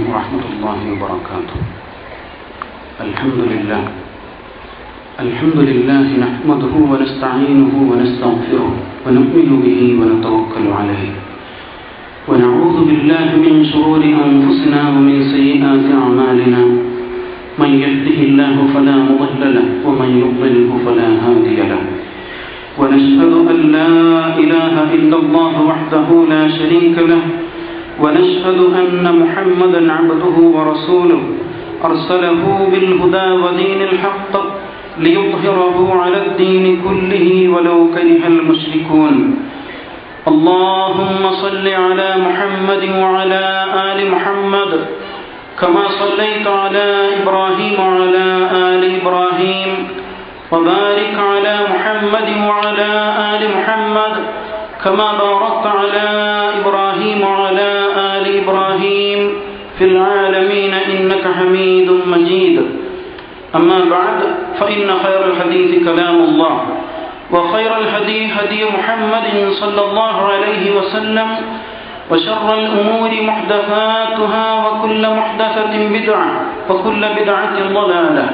ورحمة الله وبركاته. الحمد لله نحمده ونستعينه ونستغفره ونؤمن به ونتوكل عليه ونعوذ بالله من شرور أنفسنا ومن سيئات أعمالنا. من يهده الله فلا مضل له ومن يضلله فلا هادي له. ونشهد أن لا إله إلا الله وحده لا شريك له ونشهد أن محمدا عبده ورسوله أرسله بالهدى ودين الحق ليظهره على الدين كله ولو كره المشركون. اللهم صل على محمد وعلى آل محمد كما صليت على إبراهيم وعلى آل إبراهيم وبارك على محمد وعلى آل محمد كما باركت على إبراهيم وعلى آل إبراهيم في العالمين إنك حميد مجيد. أما بعد فإن خير الحديث كلام الله وخير الهدي هدي محمد صلى الله عليه وسلم وشر الأمور محدثاتها وكل محدثة بدعة وكل بدعة ضلالة.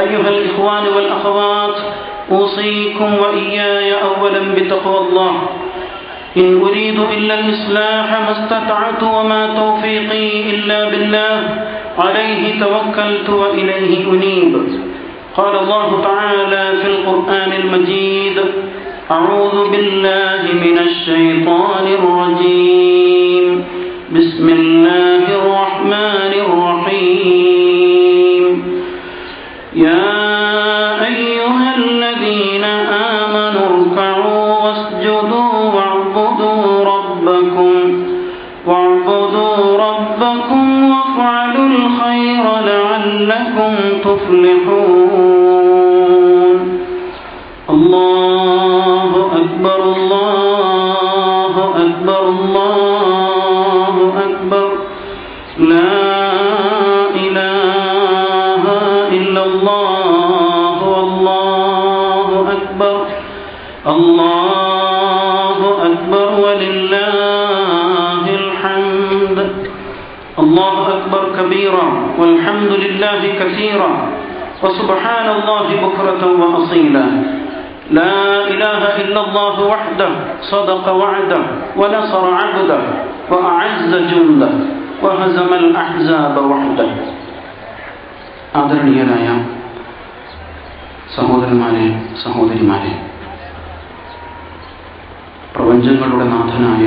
أيها الإخوان والأخوات، أوصيكم وإياي أولا بتقوى الله. إن أريد إلا الإصلاح ما استطعت وما توفيقي إلا بالله عليه توكلت وإليه أنيب. قال الله تعالى في القرآن المجيد: أعوذ بالله من الشيطان الرجيم. بسم الله الرحمن الرحيم. يا أيها الذين آمنوا اركعوا واسجدوا واعبدوا ربكم وافعلوا الخير لعلكم تفلحون. الله أكبر الله أكبر الله أكبر. لا إله إلا الله والله أكبر. الله أكبر ولله الحمد. الله أكبر كبيرا والحمد لله كثيرا وسبحان الله بكرة وأصيلا. لا إله إلا الله وحده صدق وعده ونصر عبده وأعز جنده وهزم الأحزاب وحده. ആദരണീയരായ സഹോദരന്മാരെ, സഹോദരിമാരെ, പ്രപഞ്ചങ്ങളുടെ നാഥനായ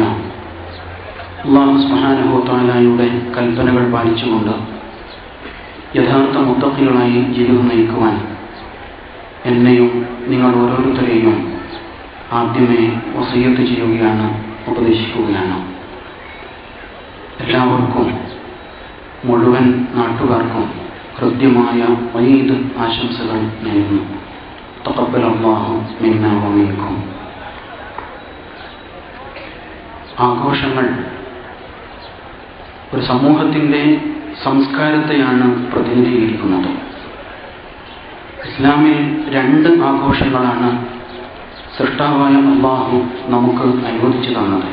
അല്ലാഹു സുബ്ഹാനഹു വ തആലയുടെ കൽപ്പനകൾ പാലിച്ചുകൊണ്ട് യഥാർത്ഥ മുത്തഖികളായി ജീവിതം നയിക്കുവാൻ എന്നെയും നിങ്ങൾ ഓരോരുത്തരെയും ആദ്യമേ വസിയ്യത്ത് ചെയ്യുകയാണ്, ഉപദേശിക്കുകയാണ്. എല്ലാവർക്കും, മുഴുവൻ നാട്ടുകാർക്കും ഹൃദ്യമായ ഈദ് ആശംസകൾ നേരുന്നു. തഖബ്ബലല്ലാഹു മിന്നാ വ മിൻകും. ആഘോഷങ്ങൾ ഒരു സമൂഹത്തിൻ്റെ സംസ്കാരത്തെയാണ് പ്രതിനിധീകരിക്കുന്നത്. ഇസ്ലാമിൽ 2 ആഘോഷങ്ങളാണ് സൃഷ്ടാവായ അല്ലാഹു നമുക്ക് അനുവദിച്ചു തന്നത്.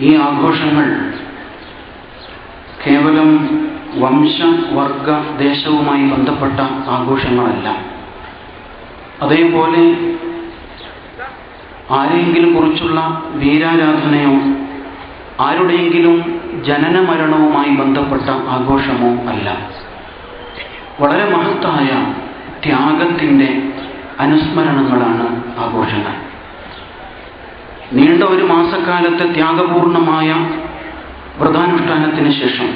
ഈ ആഘോഷങ്ങൾ കേവലം വംശ, വർഗ, ദേശവുമായി ബന്ധപ്പെട്ട ആഘോഷങ്ങളല്ല. അതേപോലെ ആരെയെങ്കിലും കുറിച്ചുള്ള വീരാരാധനയോ ആരുടെയെങ്കിലും ജനന മരണവുമായി ബന്ധപ്പെട്ട ആഘോഷമോ അല്ല. വളരെ മഹത്തായ ത്യാഗത്തിൻ്റെ അനുസ്മരണങ്ങളാണ് ആഘോഷങ്ങൾ. നീണ്ട ഒരു മാസക്കാലത്തെ ത്യാഗപൂർണമായ വ്രതാനുഷ്ഠാനത്തിന് ശേഷം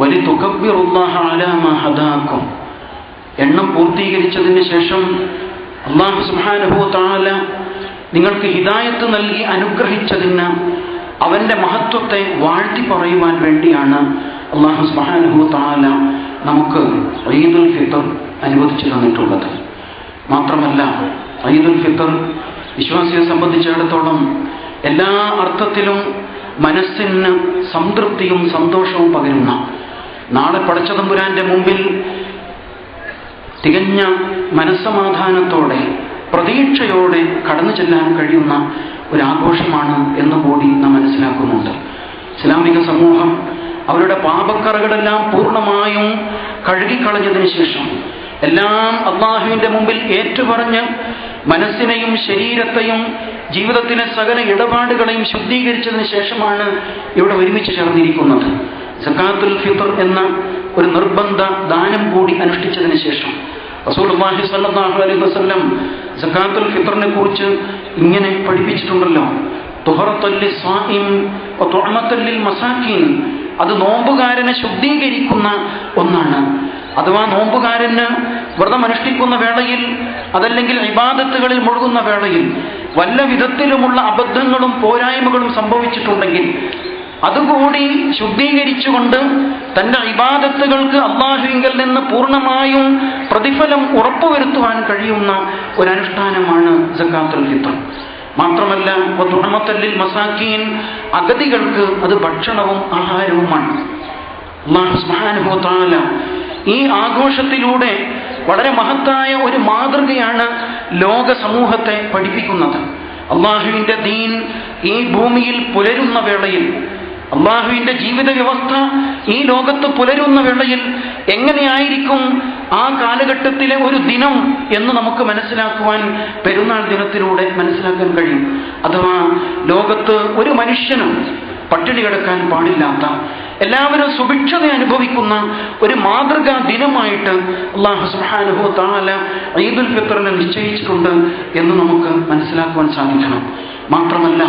വലിതുകബ്ബിറുല്ലാഹ അലാ മാ ഹദാകും എണ്ണം പൂർത്തീകരിച്ചതിന് ശേഷം അല്ലാഹു സുബ്ഹാനഹു വ തആല നിങ്ങൾക്ക് ഹിദായത്ത് നൽകി അനുഗ്രഹിച്ചതിന് അവൻ്റെ മഹത്വത്തെ വാഴ്ത്തി പറയുവാൻ വേണ്ടിയാണ് അല്ലാഹു സുബ്ഹാനഹു വ തആല നമുക്ക് ഈദുൽ ഫിത്ർ അനുവദിച്ചു തന്നിട്ടുള്ളത്. മാത്രമല്ല, ഈദുൽ ഫിത്ർ വിശ്വാസിയെ സംബന്ധിച്ചിടത്തോളം എല്ലാ അർത്ഥത്തിലും മനസ്സിന് സംതൃപ്തിയും സന്തോഷവും പകരുന്ന, നാളെ പടച്ചതമ്പുരാന്റെ മുമ്പിൽ തികഞ്ഞ മനസ്സമാധാനത്തോടെ പ്രതീക്ഷയോടെ കടന്നു ചെല്ലാൻ കഴിയുന്ന ഒരാഘോഷമാണ് എന്നുകൂടി നാം മനസ്സിലാക്കുന്നുണ്ട്. ഇസ്ലാമിക സമൂഹം അവരുടെ പാപക്കറകളെല്ലാം പൂർണ്ണമായും കഴുകിക്കളഞ്ഞതിന് ശേഷം എല്ലാം അല്ലാഹുവിന്റെ മുമ്പിൽ ഏറ്റുപറഞ്ഞ് മനസ്സിനെയും ശരീരത്തെയും ജീവിതത്തിലെ സകല ഇടപാടുകളെയും ശുദ്ധീകരിച്ചതിന് ശേഷമാണ് ഇവിടെ ഒരുമിച്ച് ചേർന്നിരിക്കുന്നത്. സകാത്തുൽ ഫിത്ർ എന്ന ഒരു നിർബന്ധ ദാനം കൂടി അനുഷ്ഠിച്ചതിന് ശേഷം റസൂലുള്ളാഹി സ്വല്ലല്ലാഹു അലൈഹി വസല്ലം സകാത്തുൽ ഫിത്റിനെ കുറിച്ച് ഇങ്ങനെ പഠിപ്പിച്ചിട്ടുണ്ടല്ലോ, തുഹറത്തുൽ ലിസ്സായിം വ തുഅമത്തുൽ ലിൽ മസാകീൻ. അത് നോമ്പുകാരനെ ശുദ്ധീകരിക്കുന്ന ഒന്നാണ്. അഥവാ നോമ്പുകാരന് വ്രതം അനുഷ്ഠിക്കുന്ന വേളയിൽ, അതല്ലെങ്കിൽ ഇബാദത്തുകളിൽ മുഴുകുന്ന വേളയിൽ വല്ല വിധത്തിലുമുള്ള അബദ്ധങ്ങളും പോരായ്മകളും സംഭവിച്ചിട്ടുണ്ടെങ്കിൽ അതുകൂടി ശുദ്ധീകരിച്ചുകൊണ്ട് തന്റെ ഇബാദത്തുകൾക്ക് അല്ലാഹുവിങ്കൽ നിന്ന് പൂർണ്ണമായും പ്രതിഫലം ഉറപ്പുവരുത്തുവാൻ കഴിയുന്ന ഒരനുഷ്ഠാനമാണ് സകാത്തുൽ ഫിത്ർ. മാത്രമല്ല വതുഅമത്തുൽ മസാകീൻ, അഗതികൾക്ക് അത് ഭക്ഷണവും ആഹാരവുമാണ്. അല്ലാഹു സുബ്ഹാനഹു വ തആല ഈ ആഘോഷത്തിലൂടെ വളരെ മഹത്തായ ഒരു മാതൃകയാണ് ലോക സമൂഹത്തെ പഠിപ്പിക്കുന്നത്. അല്ലാഹുവിന്റെ ദീൻ ഈ ഭൂമിയിൽ പുലരുന്ന വേളയിൽ, അല്ലാഹുവിന്റെ ജീവിത വ്യവസ്ഥ ഈ ലോകത്ത് പുലരുന്ന വേളയിൽ എങ്ങനെയായിരിക്കും ആ കാലഘട്ടത്തിലെ ഒരു ദിനം എന്ന് നമുക്ക് മനസ്സിലാക്കുവാൻ പെരുന്നാൾ ദിനത്തിലൂടെ മനസ്സിലാക്കാൻ കഴിയും. അഥവാ ലോകത്ത് ഒരു മനുഷ്യനും പട്ടിണി കിടക്കാൻ പാടില്ലാത്ത, എല്ലാവരും സുഭിക്ഷത അനുഭവിക്കുന്ന ഒരു മാതൃകാ ദിനമായിട്ട് അല്ലാഹു സുബ്ഹാനഹു വ തആല ഈദുൽ ഫിത്റിനെ നിശ്ചയിച്ചിട്ടുണ്ട് എന്ന് നമുക്ക് മനസ്സിലാക്കുവാൻ സാധിക്കണം. മാത്രമല്ല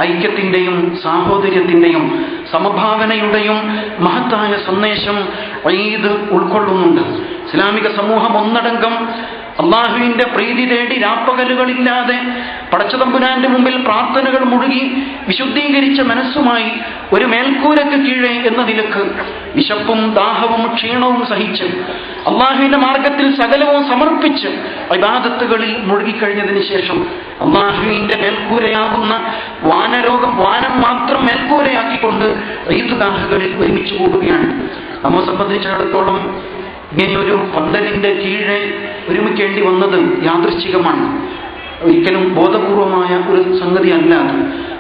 ഐക്യത്തിന്റെയും സാഹോദര്യത്തിന്റെയും സമഭാവനയുടെയും മഹത്തായ സന്ദേശം ഈദ് ഉൾക്കൊള്ളുന്നുണ്ട്. ഇസ്ലാമിക സമൂഹം ഒന്നടങ്കം അല്ലാഹുവിന്റെ പ്രീതി തേടി രാപ്പകലുകളില്ലാതെ പടച്ചതമ്പുരാന്റെ മുമ്പിൽ പ്രാർത്ഥനകൾ മുഴുകി വിശുദ്ധീകരിച്ച മനസ്സുമായി ഒരു മേൽക്കൂരയ്ക്ക് കീഴെ എന്ന നിലക്ക് വിശപ്പും ദാഹവും ക്ഷീണവും സഹിച്ച് അല്ലാഹുവിന്റെ മാർഗത്തിൽ സകലവും സമർപ്പിച്ച് ഇബാദത്തുകളിൽ മുഴുകിക്കഴിഞ്ഞതിന് ശേഷം അല്ലാഹുവിന്റെ മേൽക്കൂരയാകുന്ന വാനം മാത്രം മേൽക്കൂരയാക്കിക്കൊണ്ട് ഈദ്ഗാഹുകളിൽ ഒരുമിച്ച് കൂടുകയാണ്. നമ്മെ സംബന്ധിച്ചിടത്തോളം ഇങ്ങനെയൊരു പന്തലിന്റെ കീഴെ ഒരുമിക്കേണ്ടി വന്നത് യാദൃശ്ചികമാണ്, ഒരിക്കലും ബോധപൂർവമായ ഒരു സംഗതി അല്ല.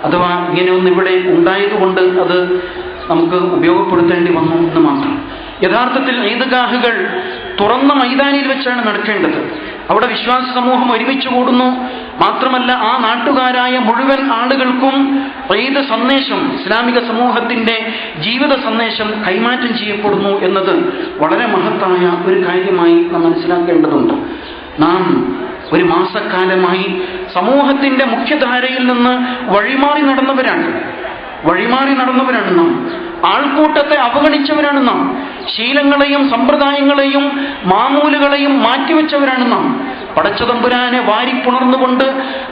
അഥവാ ഇങ്ങനെയൊന്ന് ഇവിടെ ഉണ്ടായതുകൊണ്ട് അത് നമുക്ക് ഉപയോഗപ്പെടുത്തേണ്ടി വന്നു എന്ന് മാത്രം. യഥാർത്ഥത്തിൽ ഈദ്ഗാഹുകൾ തുറന്ന മൈതാനിയിൽ വെച്ചാണ് നടക്കേണ്ടത്. അവിടെ വിശ്വാസ സമൂഹം ഒരുമിച്ച് കൂടുന്നു. മാത്രമല്ല ആ നാട്ടുകാരായ മുഴുവൻ ആളുകൾക്കും ഈദ് സന്ദേശം, ഇസ്ലാമിക സമൂഹത്തിന്റെ ജീവിത സന്ദേശം കൈമാറ്റം ചെയ്യപ്പെടുന്നു എന്നത് വളരെ മഹത്തായ ഒരു കാര്യമായി നാം മനസ്സിലാക്കേണ്ടതുണ്ട്. നാം ഒരു മാസക്കാലമായി സമൂഹത്തിന്റെ മുഖ്യധാരയിൽ നിന്ന് വഴിമാറി നടന്നവരാണ് നാം. ആൾക്കൂട്ടത്തെ അവഗണിച്ചവരാണ് നാം. ശീലങ്ങളെയും സമ്പ്രദായങ്ങളെയും മാമൂലുകളെയും മാറ്റിവെച്ചവരാണ് നാം. പടച്ചതമ്പുരാനെ വാരിപ്പുണർന്നുകൊണ്ട്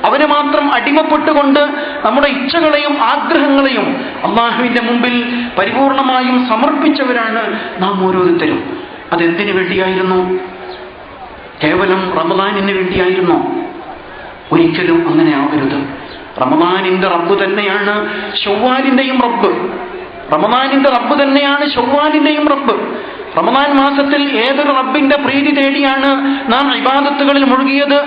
അവനെ മാത്രം അടിമപ്പെട്ടുകൊണ്ട് നമ്മുടെ ഇച്ഛകളെയും ആഗ്രഹങ്ങളെയും അല്ലാഹുവിന്റെ മുമ്പിൽ പരിപൂർണമായും സമർപ്പിച്ചവരാണ് നാം ഓരോരുത്തരും. അതെന്തിനു വേണ്ടിയായിരുന്നു? കേവലം റമദാനിന് വേണ്ടിയായിരുന്നോ? ഒരിക്കലും അങ്ങനെ ആവരുത്. റമദാനിന്റെ റബ്ബ് തന്നെയാണ് ശവ്വാലിന്റെയും റബ്ബ്. റമദാനിന്റെ റബ്ബ് തന്നെയാണ് ശവ്വാലിന്റെയും റബ്ബ്. റമദാൻ മാസത്തിൽ ഏതൊരു റബ്ബിന്റെ പ്രീതി തേടിയാണ് നാം ഇബാദത്തുകളിൽ മുഴുകിയത്,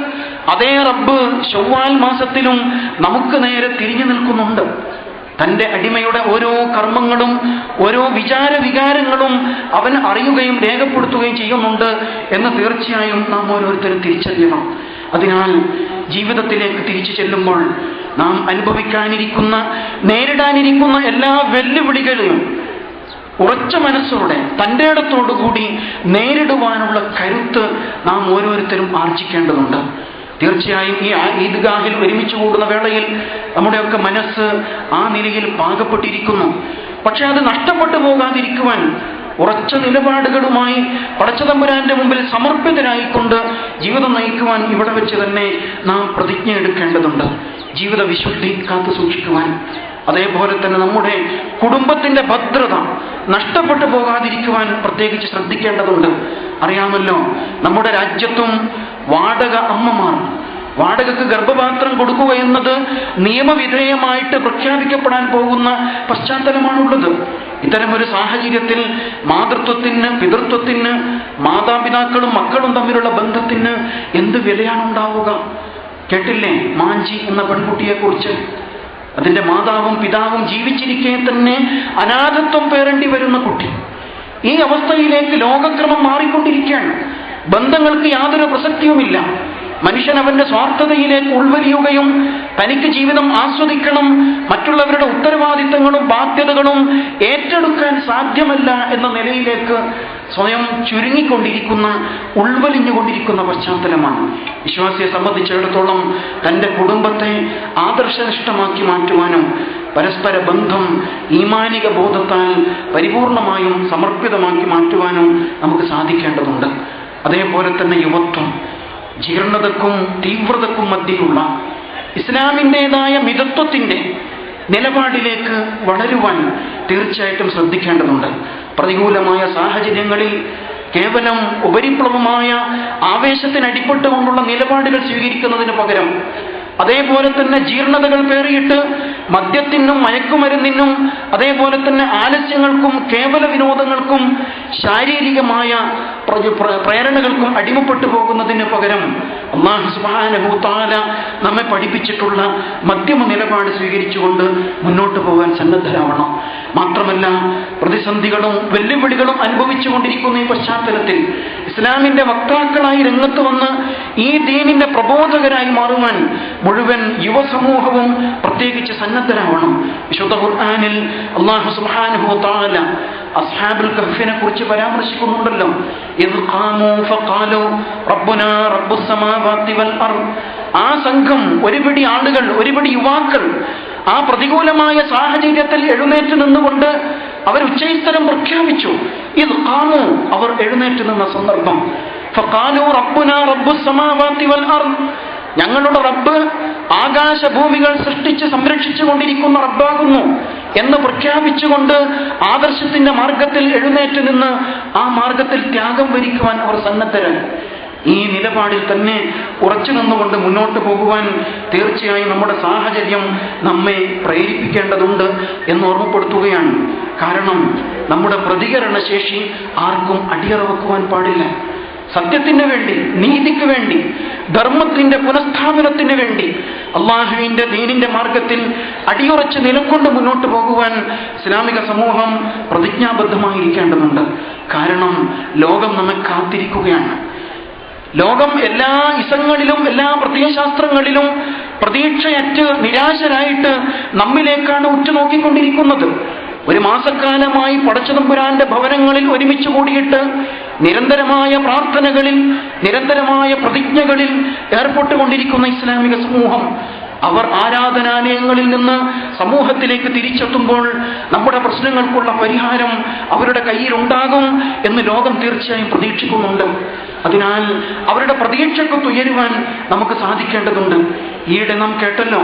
അതേ റബ്ബ് ശവ്വാൽ മാസത്തിലും നമുക്ക് നേരെ തിരിഞ്ഞു നിൽക്കുന്നുണ്ട്. തന്റെ അടിമയുടെ ഓരോ കർമ്മങ്ങളും ഓരോ വികാരങ്ങളും അവൻ അറിയുകയും രേഖപ്പെടുത്തുകയും ചെയ്യുന്നുണ്ട് എന്ന് തീർച്ചയായും നാം ഓരോരുത്തരും തിരിച്ചറിയണം. അതിനാൽ ജീവിതത്തിലേക്ക് തിരിച്ചു ചെല്ലുമ്പോൾ നാം അനുഭവിക്കാനിരിക്കുന്ന, നേരിടാനിരിക്കുന്ന എല്ലാ വെല്ലുവിളികളെയും ഉറച്ച മനസ്സോടെ തൻ്റെ ഇടത്തോടുകൂടി നേരിടുവാനുള്ള കരുത്ത് നാം ഓരോരുത്തരും ആർജിക്കേണ്ടതുണ്ട്. തീർച്ചയായും ഈ ഈദ്ഗാഹിൽ ഒരുമിച്ച് കൂടുന്ന വേളയിൽ നമ്മുടെയൊക്കെ മനസ്സ് ആ നിലയിൽ പാകപ്പെട്ടിരിക്കുന്നു. പക്ഷെ അത് നഷ്ടപ്പെട്ടു പോകാതിരിക്കുവാൻ ഉറച്ച നിലപാടുകളുമായി പടച്ചതമ്പുരാന്റെ മുമ്പിൽ സമർപ്പിതരായിക്കൊണ്ട് ജീവിതം നയിക്കുവാൻ ഇവിടെ വെച്ച് തന്നെ നാം പ്രതിജ്ഞ എടുക്കേണ്ടതുണ്ട്. ജീവിത വിശുദ്ധി കാത്തു സൂക്ഷിക്കുവാൻ, അതേപോലെ തന്നെ നമ്മുടെ കുടുംബത്തിന്റെ ഭദ്രത നഷ്ടപ്പെട്ടു പോകാതിരിക്കുവാൻ പ്രത്യേകിച്ച് ശ്രദ്ധിക്കേണ്ടതുണ്ട്. അറിയാമല്ലോ, നമ്മുടെ രാജ്യത്തും വാടകയ്ക്ക് ഗർഭപാത്രം കൊടുക്കുക എന്നത് നിയമവിധേയമായിട്ട് പ്രഖ്യാപിക്കപ്പെടാൻ പോകുന്ന പശ്ചാത്തലമാണുള്ളത്. ഇത്തരമൊരു സാഹചര്യത്തിൽ മാതൃത്വത്തിന്, പിതൃത്വത്തിന്, മാതാപിതാക്കളും മക്കളും തമ്മിലുള്ള ബന്ധത്തിന് എന്ത് വിലയാണ് ഉണ്ടാവുക? കേട്ടില്ലേ മാഞ്ചി എന്ന പെൺകുട്ടിയെ കുറിച്ച്? അതിന്റെ മാതാവും പിതാവും ജീവിച്ചിരിക്കെ തന്നെ അനാഥത്വം പേറേണ്ടി വരുന്ന കുട്ടി. ഈ അവസ്ഥയിലേക്ക് ലോകക്രമം മാറിക്കൊണ്ടിരിക്കുകയാണ്. ബന്ധങ്ങൾക്ക് യാതൊരു പ്രസക്തിയുമില്ല. മനുഷ്യൻ അവന്റെ സ്വാർത്ഥതയിലേക്ക് ഉൾവലിയുകയും തനിക്ക് ജീവിതം ആസ്വദിക്കണം, മറ്റുള്ളവരുടെ ഉത്തരവാദിത്തങ്ങളും ബാധ്യതകളും ഏറ്റെടുക്കാൻ സാധ്യമല്ല എന്ന നിലയിലേക്ക് സ്വയം ചുരുങ്ങിക്കൊണ്ടിരിക്കുന്ന, ഉൾവലിഞ്ഞുകൊണ്ടിരിക്കുന്ന പശ്ചാത്തലമാണ്. വിശ്വാസിയെ സംബന്ധിച്ചിടത്തോളം തൻ്റെ കുടുംബത്തെ ആദർശനിഷ്ഠമാക്കി മാറ്റുവാനും പരസ്പര ബന്ധം ഈമാനിക ബോധത്താൽ പരിപൂർണമായും സമർപ്പിതമാക്കി മാറ്റുവാനും നമുക്ക് സാധിക്കേണ്ടതുണ്ട്. അതേപോലെ തന്നെ യുവത്വം ജീർണതക്കും തീവ്രതക്കും മധ്യയുള്ള ഇസ്ലാമിൻ്റെതായ മിതത്വത്തിൻ്റെ നിലപാടിലേക്ക് വളരുവാൻ തീർച്ചയായിട്ടും ശ്രദ്ധിക്കേണ്ടതുണ്ട്. പ്രതികൂലമായ സാഹചര്യങ്ങളിൽ കേവലം ഉപരിപ്ലവമായ ആവേശത്തിനടിപ്പെട്ടുകൊണ്ടുള്ള നിലപാടുകൾ സ്വീകരിക്കുന്നതിന് പകരം അതേപോലെ തന്നെ ജീർണതകൾ പേറിയിട്ട് മദ്യത്തിനും മയക്കുമരുന്നിനും അതേപോലെ തന്നെ ആലസ്യങ്ങൾക്കും കേവല വിനോദങ്ങൾക്കും ശാരീരികമായ പ്രേരണകൾക്കും അടിമപ്പെട്ടു പോകുന്നതിന് പകരം അല്ലാഹു സുബ്ഹാനഹു വ തആല നമ്മെ പഠിപ്പിച്ചിട്ടുള്ള മധ്യമ നിലപാട് സ്വീകരിച്ചുകൊണ്ട് മുന്നോട്ട് പോകാൻ സന്നദ്ധരാവണം. മാത്രമല്ല, പ്രതിസന്ധികളും വെല്ലുവിളികളും അനുഭവിച്ചുകൊണ്ടിരിക്കുന്ന ഈ പശ്ചാത്തലത്തിൽ ഇസ്ലാമിന്റെ വക്താക്കളായി രംഗത്ത് വന്ന് ഈ ദീനിന്റെ പ്രബോധകരായി മാറുവാൻ മുഴുവൻ യുവസമൂഹവും പ്രത്യേകിച്ച് സന്നദ്ധരാവണം. വിശുദ്ധ ഖുർആനിൽ അല്ലാഹു സുബ്ഹാനഹു വ തആല അസ്ഹാബുൽ കഹ്ഫിനെ കുറിച്ച് പരാമർശിക്കുന്നുണ്ടല്ലോ. ഇദ് ഖാമൂ ഫഖാലൂ റബ്ബുനാ റബ്ബുസ് സമാവാതി വൽ അർദ്. ആ സംഘം, ഒരുപിടി ആളുകൾ, ഒരുപിടി യുവാക്കൾ ആ പ്രതികൂലമായ സാഹചര്യത്തിൽ എഴുന്നേറ്റ് നിന്നുകൊണ്ട് അവർ ഉച്ചൈസ്തരം പ്രഖ്യാപിച്ചു. ഇദ് ഖാമൂ, അവർ എഴുന്നേറ്റ് നിന്ന സന്ദർഭം. ഫഖാലൂ റബ്ബുനാ റബ്ബുസ് സമാവാതി വൽ അർദ്, ഞങ്ങളുടെ റബ്ബ് ആകാശഭൂമികൾ സൃഷ്ടിച്ച് സംരക്ഷിച്ചു കൊണ്ടിരിക്കുന്ന റബ്ബാകുന്നു എന്ന് പ്രഖ്യാപിച്ചുകൊണ്ട് ആദർശത്തിന്റെ മാർഗത്തിൽ എഴുന്നേറ്റ് നിന്ന് ആ മാർഗത്തിൽ ത്യാഗം വരിക്കുവാൻ അവർ സന്നദ്ധരാണ്. ഈ നിലപാടിൽ തന്നെ ഉറച്ചു നിന്നുകൊണ്ട് മുന്നോട്ട് പോകുവാൻ തീർച്ചയായും നമ്മുടെ സാഹചര്യം നമ്മെ പ്രേരിപ്പിക്കേണ്ടതുണ്ട് എന്ന് ഓർമ്മപ്പെടുത്തുകയാണ്. കാരണം നമ്മുടെ പ്രതികരണശേഷി ആർക്കും അടിയറവെക്കുവാൻ പാടില്ല. സത്യത്തിന് വേണ്ടി, നീതിക്ക് വേണ്ടി, ധർമ്മത്തിന്റെ പുനഃസ്ഥാപനത്തിന് വേണ്ടി അള്ളാഹുവിന്റെ ദീനിന്റെ മാർഗത്തിൽ അടിയുറച്ച് നിലകൊണ്ട് മുന്നോട്ട് പോകുവാൻ ഇസ്ലാമിക സമൂഹം പ്രതിജ്ഞാബദ്ധമായിരിക്കേണ്ടതുണ്ട്. കാരണം ലോകം നമ്മെ കാത്തിരിക്കുകയാണ്. ലോകം എല്ലാ ഇസങ്ങളിലും എല്ലാ പ്രത്യയശാസ്ത്രങ്ങളിലും പ്രതീക്ഷയറ്റ് നിരാശരായിട്ട് നമ്മിലേക്കാണ് ഉറ്റുനോക്കിക്കൊണ്ടിരിക്കുന്നത്. ഒരു മാസക്കാലമായി പടച്ചതമ്പുരാന്റെ ഭവനങ്ങളിൽ ഒരുമിച്ച് കൂടിയിട്ട് നിരന്തരമായ പ്രാർത്ഥനകളിൽ, നിരന്തരമായ പ്രതിജ്ഞകളിൽ ഏർപ്പെട്ടുകൊണ്ടിരിക്കുന്ന ഇസ്ലാമിക സമൂഹം അവർ ആരാധനാലയങ്ങളിൽ നിന്ന് സമൂഹത്തിലേക്ക് തിരിച്ചെത്തുമ്പോൾ നമ്മുടെ പ്രശ്നങ്ങൾക്കുള്ള പരിഹാരം അവരുടെ കയ്യിലുണ്ടാകും എന്ന് ലോകം തീർച്ചയായും പ്രതീക്ഷിക്കുന്നുണ്ട്. അതിനാൽ അവരുടെ പ്രതീക്ഷയ്ക്ക് ഉയരുവാൻ നമുക്ക് സാധിക്കേണ്ടതുണ്ട്. ഈയിടെ നാം കേട്ടല്ലോ,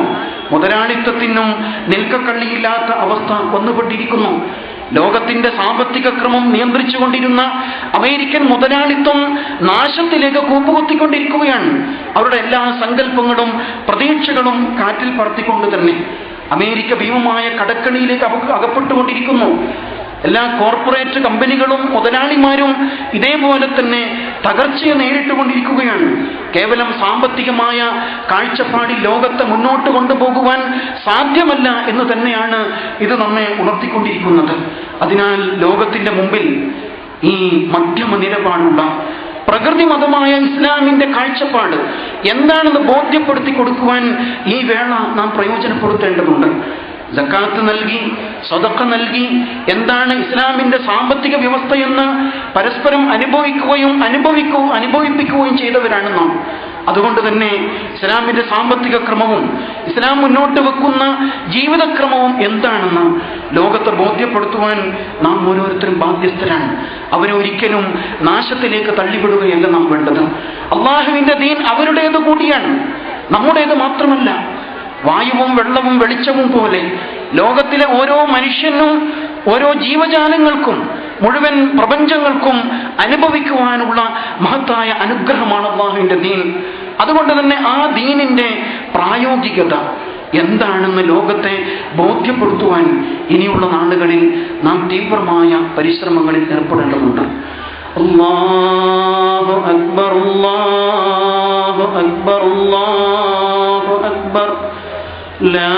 മുതലാളിത്തത്തിനും നിൽക്കക്കള്ളിയില്ലാത്ത അവസ്ഥ വന്നുപെട്ടിരിക്കുന്നു. ലോകത്തിന്റെ സാമ്പത്തിക ക്രമം നിയന്ത്രിച്ചുകൊണ്ടിരുന്ന അമേരിക്കൻ മുതലാളിത്തം നാശത്തിലേക്ക് കൂപ്പുകുത്തിക്കൊണ്ടിരിക്കുകയാണ്. അവരുടെ എല്ലാ സങ്കല്പങ്ങളും പ്രതീക്ഷകളും കാറ്റിൽ പറത്തിക്കൊണ്ട് തന്നെ അമേരിക്ക ഭീമമായ കടക്കണിയിലേക്ക് അകപ്പെട്ടുകൊണ്ടിരിക്കുന്നു. എല്ലാ കോർപ്പറേറ്റ് കമ്പനികളും മുതലാളിമാരും ഇതേപോലെ തന്നെ തകർച്ചയെ നേരിട്ടുകൊണ്ടിരിക്കുകയാണ്. കേവലം സാമ്പത്തികമായ കാഴ്ചപ്പാടിൽ ലോകത്തെ മുന്നോട്ട് കൊണ്ടുപോകുവാൻ സാധ്യമല്ല എന്ന് തന്നെയാണ് ഇത് നമ്മെ ഉണർത്തിക്കൊണ്ടിരിക്കുന്നത്. അതിനാൽ ലോകത്തിന്റെ മുമ്പിൽ ഈ മധ്യമ നിലപാടുള്ള പ്രകൃതി മതമായ ഇസ്ലാമിന്റെ കാഴ്ചപ്പാട് എന്താണെന്ന് ബോധ്യപ്പെടുത്തി കൊടുക്കുവാൻ ഈ വേള നാം പ്രയോജനപ്പെടുത്തേണ്ടതുണ്ട്. സക്കാത്ത് നൽകി, സദഖ നൽകി എന്താണ് ഇസ്ലാമിന്റെ സാമ്പത്തിക വ്യവസ്ഥയെന്ന് പരസ്പരം അനുഭവിപ്പിക്കുകയും ചെയ്തവരാണ് നാം. അതുകൊണ്ട് തന്നെ ഇസ്ലാമിന്റെ സാമ്പത്തിക ക്രമവും ഇസ്ലാം മുന്നോട്ട് വെക്കുന്ന ജീവിതക്രമവും എന്താണെന്ന് ലോകത്തെ ബോധ്യപ്പെടുത്തുവാൻ നാം ഓരോരുത്തരും ബാധ്യസ്ഥരാണ്. അവരെ ഒരിക്കലും നാശത്തിലേക്ക് തള്ളിവിടുകയല്ല നാം വേണ്ടത്. അള്ളാഹുവിന്റെ ദീൻ അവരുടേത് കൂടിയാണ്, നമ്മുടേത് മാത്രമല്ല. വായുവും വെള്ളവും വെളിച്ചവും പോലെ ലോകത്തിലെ ഓരോ മനുഷ്യനും ഓരോ ജീവജാലങ്ങൾക്കും മുഴുവൻ പ്രപഞ്ചങ്ങൾക്കും അനുഭവിക്കുവാനുള്ള മഹത്തായ അനുഗ്രഹമാണ് അല്ലാഹുവിന്റെ ദീൻ. അതുകൊണ്ട് തന്നെ ആ ദീനിന്റെ പ്രായോഗികത എന്താണെന്ന് ലോകത്തെ ബോധ്യപ്പെടുത്തുവാൻ ഇനിയുള്ള നാളുകളിൽ നാം തീവ്രമായ പരിശ്രമങ്ങളിൽ ഏർപ്പെടേണ്ടതുണ്ട്. അല്ലാഹു അക്ബർ, അല്ലാഹു അക്ബർ, അല്ലാഹു അക്ബർ, ലാ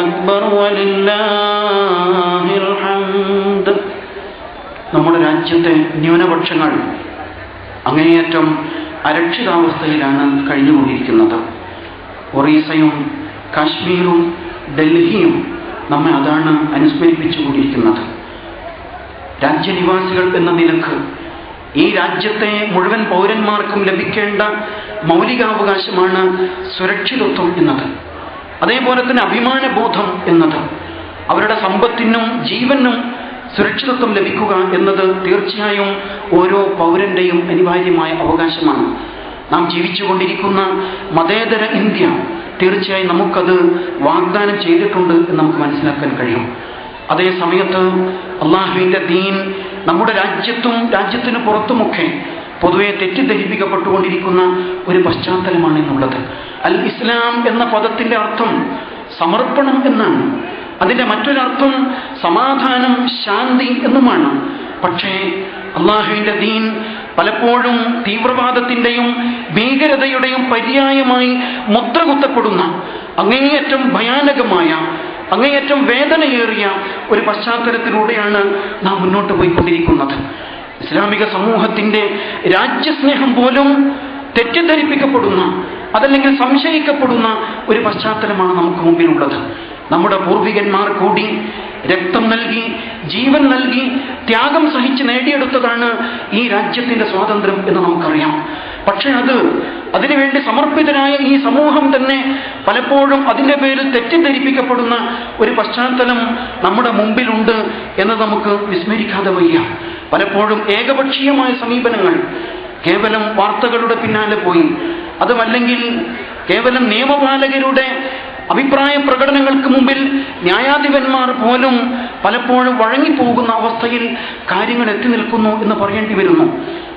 അക്ബർ വലില്ലാഹിൽ ഹംദ്. നമ്മുടെ രാജ്യത്തെ ന്യൂനപക്ഷങ്ങൾ അങ്ങേയറ്റം അരക്ഷിതാവസ്ഥയിലാണ് കഴിഞ്ഞുകൊണ്ടിരിക്കുന്നത്. ഒറീസയും കാശ്മീരും ഡൽഹിയും നമ്മെ അതാണ് അനുസ്മരിപ്പിച്ചുകൊണ്ടിരിക്കുന്നത്. രാജ്യനിവാസികൾ എന്ന നിലക്ക് ഈ രാജ്യത്തെ മുഴുവൻ പൗരന്മാർക്കും ലഭിക്കേണ്ട മൗലികാവകാശമാണ് സുരക്ഷിതത്വം എന്നത്. അതേപോലെ തന്നെ അഭിമാനബോധം എന്നത്. അവരുടെ സമ്പത്തിനും ജീവനും സുരക്ഷിതത്വം ലഭിക്കുക എന്നത് തീർച്ചയായും ഓരോ പൗരന്റെയും അനിവാര്യമായ അവകാശമാണ്. നാം ജീവിച്ചുകൊണ്ടിരിക്കുന്ന മതേതര ഇന്ത്യ തീർച്ചയായും നമുക്കത് വാഗ്ദാനം ചെയ്തിട്ടുണ്ട് എന്ന് നമുക്ക് മനസ്സിലാക്കാൻ കഴിയും. അതേ സമയത്ത് അള്ളാഹുവിൻ്റെ ദീൻ നമ്മുടെ രാജ്യത്തും രാജ്യത്തിന് പുറത്തുമൊക്കെ പൊതുവെ തെറ്റിദ്ധരിപ്പിക്കപ്പെട്ടുകൊണ്ടിരിക്കുന്ന ഒരു പശ്ചാത്തലമാണ് എന്നുള്ളത്. അൽ ഇസ്ലാം എന്ന പദത്തിന്റെ അർത്ഥം സമർപ്പണം എന്നാണ്. അതിൻ്റെ മറ്റൊരർത്ഥം സമാധാനം, ശാന്തി എന്നുമാണ്. പക്ഷേ അള്ളാഹുവിൻ്റെ ദീൻ പലപ്പോഴും തീവ്രവാദത്തിൻ്റെയും ഭീകരതയുടെയും പര്യായമായി മുദ്ര കുത്തപ്പെടുന്ന അങ്ങേയറ്റം ഭയാനകമായ, അങ്ങേയറ്റം വേദനയേറിയ ഒരു പശ്ചാത്തലത്തിലൂടെയാണ് നാം മുന്നോട്ട് പോയിക്കൊണ്ടിരിക്കുന്നത്. ഇസ്ലാമിക സമൂഹത്തിൻ്റെ രാജ്യസ്നേഹം പോലും തെറ്റിദ്ധരിപ്പിക്കപ്പെടുന്ന, അതല്ലെങ്കിൽ സംശയിക്കപ്പെടുന്ന ഒരു പശ്ചാത്തലമാണ് നമുക്ക് മുമ്പിലുള്ളത്. നമ്മുടെ പൂർവികന്മാർ കൂടി രക്തം നൽകി, ജീവൻ നൽകി, ത്യാഗം സഹിച്ച് നേടിയെടുത്തതാണ് ഈ രാജ്യത്തിൻ്റെ സ്വാതന്ത്ര്യം എന്ന് നമുക്കറിയാം. പക്ഷെ അതിനുവേണ്ടി സമർപ്പിതരായ ഈ സമൂഹം തന്നെ പലപ്പോഴും അതിൻ്റെ പേരിൽ തെറ്റിദ്ധരിപ്പിക്കപ്പെടുന്ന ഒരു പശ്ചാത്തലം നമ്മുടെ മുമ്പിലുണ്ട് എന്ന് നമുക്ക് വിസ്മരിക്കാതെ വയ്യ. പലപ്പോഴും ഏകപക്ഷീയമായ സമീപനങ്ങൾ, കേവലം വാർത്തകളുടെ പിന്നാലെ പോയി, അതുമല്ലെങ്കിൽ കേവലം നിയമപാലകരുടെ അഭിപ്രായ പ്രകടനങ്ങൾക്ക് മുമ്പിൽ ന്യായാധിപന്മാർ പോലും പലപ്പോഴും വഴങ്ങിപ്പോകുന്ന അവസ്ഥയിൽ കാര്യങ്ങൾ എത്തി നിൽക്കുന്നു എന്ന് പറയേണ്ടി വരുന്നു.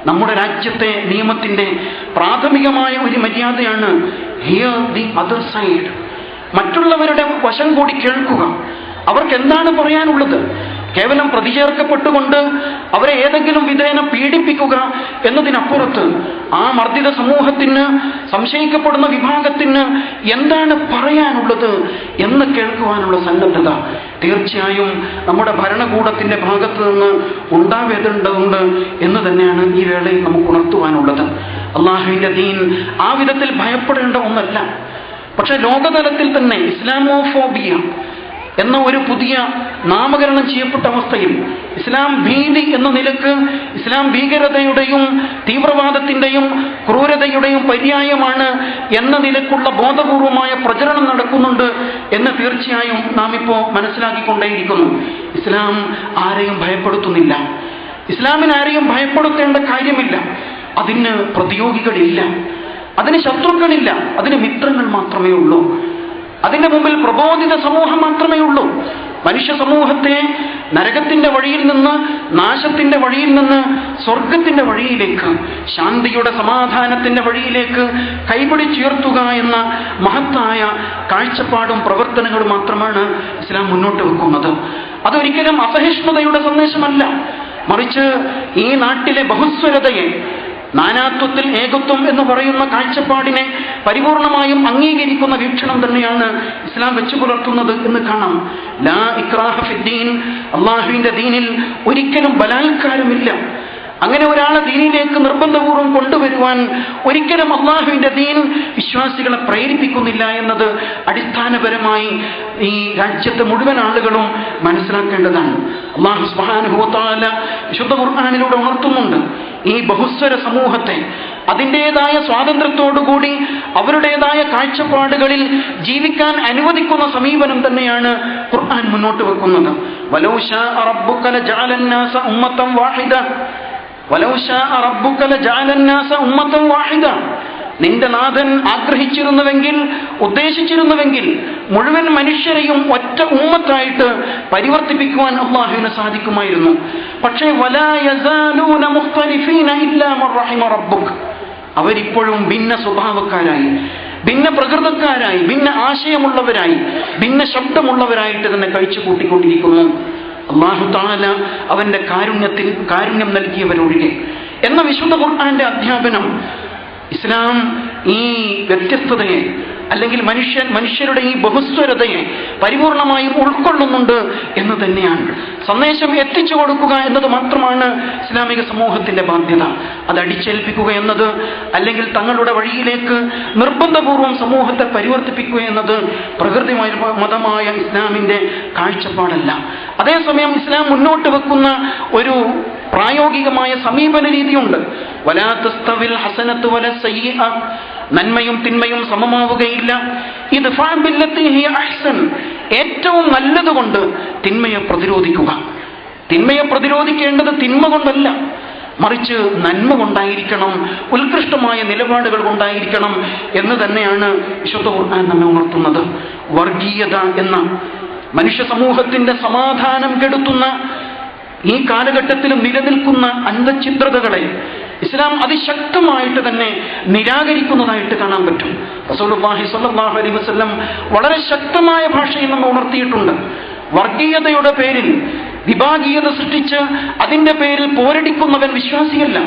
നമ്മുടെ രാജ്യത്തെ നിയമത്തിൻ്റെ പ്രാഥമികമായ ഒരു മര്യാദയാണ് ഹിയർ ദി അതർ സൈഡ്. മറ്റുള്ളവരുടെ വശം കൂടി കേൾക്കുക. അവർക്ക് എന്താണ് പറയാനുള്ളത്? കേവലം പ്രതിചേർക്കപ്പെട്ടുകൊണ്ട് അവരെ ഏതെങ്കിലും വിധേന പീഡിപ്പിക്കുക എന്നതിനപ്പുറത്ത് ആ മർദ്ദിത സമൂഹത്തിന്, സംശയിക്കപ്പെടുന്ന വിഭാഗത്തിന് എന്താണ് പറയാനുള്ളത് എന്ന് കേൾക്കുവാനുള്ള സന്നദ്ധത തീർച്ചയായും നമ്മുടെ ഭരണകൂടത്തിൻ്റെ ഭാഗത്തു നിന്ന് ഉണ്ടാവേണ്ടതുണ്ട് എന്ന് തന്നെയാണ് ഈ വേളയിൽ നമുക്ക് ഉണർത്തുവാനുള്ളത്. അള്ളാഹുവിൻ്റെ ദീൻ ആ വിധത്തിൽ ഭയപ്പെടേണ്ട ഒന്നല്ല. പക്ഷെ ലോകതലത്തിൽ തന്നെ ഇസ്ലാമോഫോബിയ എന്ന ഒരു പുതിയ നാമകരണം ചെയ്യപ്പെട്ട അവസ്ഥയിൽ ഇസ്ലാം ഭീതി എന്ന നിലക്ക് ഇസ്ലാം ഭീകരതയുടെയും തീവ്രവാദത്തിൻ്റെയും ക്രൂരതയുടെയും പര്യായമാണ് എന്ന നിലക്കുള്ള ബോധപൂർവമായ പ്രചരണം നടക്കുന്നുണ്ട് എന്ന് തീർച്ചയായും നാം ഇപ്പോൾ മനസ്സിലാക്കിക്കൊണ്ടേയിരിക്കുന്നു. ഇസ്ലാം ആരെയും ഭയപ്പെടുത്തുന്നില്ല. ഇസ്ലാമിന് ആരെയും ഭയപ്പെടുത്തേണ്ട കാര്യമില്ല. അതിന് പ്രതിയോഗികളില്ല, അതിന് ശത്രുക്കളില്ല, അതിന് മിത്രങ്ങൾ മാത്രമേ ഉള്ളൂ. അതിൻ്റെ മുമ്പിൽ പ്രബോധിത സമൂഹം മാത്രമേ ഉള്ളൂ. മനുഷ്യ സമൂഹത്തെ നരകത്തിൻ്റെ വഴിയിൽ നിന്ന്, നാശത്തിൻ്റെ വഴിയിൽ നിന്ന് സ്വർഗത്തിൻ്റെ വഴിയിലേക്ക്, ശാന്തിയുടെ സമാധാനത്തിൻ്റെ വഴിയിലേക്ക് കൈപിടിച്ചുയർത്തുക എന്ന മഹത്തായ കാഴ്ചപ്പാടും പ്രവർത്തനങ്ങളും മാത്രമാണ് ഇസ്ലാം മുന്നോട്ട് വെക്കുന്നത്. അതൊരിക്കലും അസഹിഷ്ണുതയുടെ സന്ദേശമല്ല, മറിച്ച് ഈ നാട്ടിലെ ബഹുസ്വരതയെ, നാനാത്വത്തിൽ ഏകത്വം എന്ന് പറയുന്ന കാഴ്ചപ്പാടിനെ പരിപൂർണമായും അംഗീകരിക്കുന്ന വീക്ഷണം തന്നെയാണ് ഇസ്ലാം വെച്ചു പുലർത്തുന്നത് എന്ന് കാണാം. ലാ ഇക്രാഹ ഫിദ്ദീൻ, അള്ളാഹുവിൻ്റെ ദീനിൽ ഒരിക്കലും ബലാത്കാരമില്ല. അങ്ങനെ ഒരാളെ ദീനിലേക്ക് നിർബന്ധപൂർവ്വം കൊണ്ടുവരുവാൻ ഒരിക്കലും അള്ളാഹുവിൻ്റെ ദീൻ വിശ്വാസികളെ പ്രേരിപ്പിക്കുന്നില്ല എന്നത് അടിസ്ഥാനപരമായി ഈ രാജ്യത്തെ മുഴുവൻ ആളുകളും മനസ്സിലാക്കേണ്ടതാണ്. അല്ലാഹു സുബ്ഹാനഹു വ തആല വിശുദ്ധ ഖുർആനിലൂടെ ഉണർത്തുന്നുണ്ട്, ഈ ബഹുസ്വര സമൂഹത്തെ അതിൻ്റെതായ സ്വാതന്ത്ര്യത്തോടുകൂടി അവരുടേതായ കാഴ്ചപ്പാടുകളിൽ ജീവിക്കാൻ അനുവദിക്കുന്ന സമീപനം തന്നെയാണ് ഖുർആൻ മുന്നോട്ട് വെക്കുന്നത്. വലൗ ശാഅ റബ്ബുക ലജഅല അന്നാസ ഉമ്മത്തൻ വാഹിദ, വലൗ ശാഅ റബ്ബുക ലജഅല അന്നാസ ഉമ്മത്തൻ വാഹിദ. നിന്റെ നാഥൻ ആഗ്രഹിച്ചിരുന്നുവെങ്കിൽ, ഉദ്ദേശിച്ചിരുന്നുവെങ്കിൽ മുഴുവൻ മനുഷ്യരെയും ഒറ്റ ഉമ്മത്തായിട്ട് പരിവർത്തിപ്പിക്കുവാൻ അല്ലാഹുവിന് സാധിക്കുമായിരുന്നു. പക്ഷേ വലാ യസാലൂന മുഖ്തലിഫീന ഇല്ലാ മൻ റഹിമ റബ്ബുക, അവരിപ്പോഴും ഭിന്ന സ്വഭാവക്കാരായി, ഭിന്ന പ്രകൃതക്കാരായി, ഭിന്ന ആശയമുള്ളവരായി, ഭിന്ന ശബ്ദമുള്ളവരായിട്ട് തന്നെ കഴിച്ചു കൂട്ടിക്കൊണ്ടിരിക്കുന്നു. അല്ലാഹു തആല അവന്റെ കാരുണ്യം നൽകിയവരൊഴികെ എന്ന വിശുദ്ധ ഖുർആന്റെ അധ്യാപനം ഇസ്ലാം ഈ വ്യത്യസ്തതയെ അല്ലെങ്കിൽ മനുഷ്യരുടെ ഈ ബഹുസ്വരതയെ പരിപൂർണമായും ഉൾക്കൊള്ളുന്നുണ്ട് എന്ന് തന്നെയാണ്. സന്ദേശം എത്തിച്ചു കൊടുക്കുക എന്നത് മാത്രമാണ് ഇസ്ലാമിക സമൂഹത്തിന്റെ ബാധ്യത. അത് അടിച്ചേൽപ്പിക്കുക എന്നത് അല്ലെങ്കിൽ തങ്ങളുടെ വഴിയിലേക്ക് നിർബന്ധപൂർവം സമൂഹത്തെ പരിവർത്തിപ്പിക്കുക എന്നത് പ്രകൃതിമായ മതമായ ഇസ്ലാമിന്റെ കാഴ്ചപ്പാടല്ല. അതേസമയം ഇസ്ലാം മുന്നോട്ട് വെക്കുന്ന ഒരു പ്രായോഗികമായ സമീപന രീതിയുണ്ട്. വലാ തസ്തവിൽ ഹസനത്തു വല സയ്യിഅ, നന്മയും തിന്മയും സമമാവുകയില്ല. ഇത് ഫഅബില്ലത്തി ഹിയ അഹ്സൻ, ഏറ്റവും നല്ലതുകൊണ്ട് തിന്മയെ പ്രതിരോധിക്കുക. തിന്മയെ പ്രതിരോധിക്കേണ്ടത് തിന്മ കൊണ്ടല്ല, മറിച്ച് നന്മ കൊണ്ടായിരിക്കണം, ഉത്കൃഷ്ടമായ നിലപാടുകൾ കൊണ്ടായിരിക്കണം എന്ന് തന്നെയാണ് വിശുദ്ധ ഖുർആൻ നമ്മെ ഉണർത്തുന്നത്. വർഗീയത എന്ന മനുഷ്യ സമൂഹത്തിന്റെ സമാധാനം കെടുത്തുന്ന ഈ കാലഘട്ടത്തിലും നിലനിൽക്കുന്ന അന്ധഛിദ്രതകളെ ഇസ്ലാം അതിശക്തമായിട്ട് തന്നെ നിരാകരിക്കുന്നതായിട്ട് കാണാൻ പറ്റും. റസൂലുള്ളാഹി സ്വല്ലല്ലാഹു അലൈഹി വസല്ലം വളരെ ശക്തമായ ഭാഷയിൽ നമ്മൾ ഉണർത്തിയിട്ടുണ്ട്. വർഗീയതയുടെ പേരിൽ വിഭാഗീയത സൃഷ്ടിച്ച് അതിന്റെ പേരിൽ പോരടിക്കുന്നവൻ വിശ്വാസിയല്ല.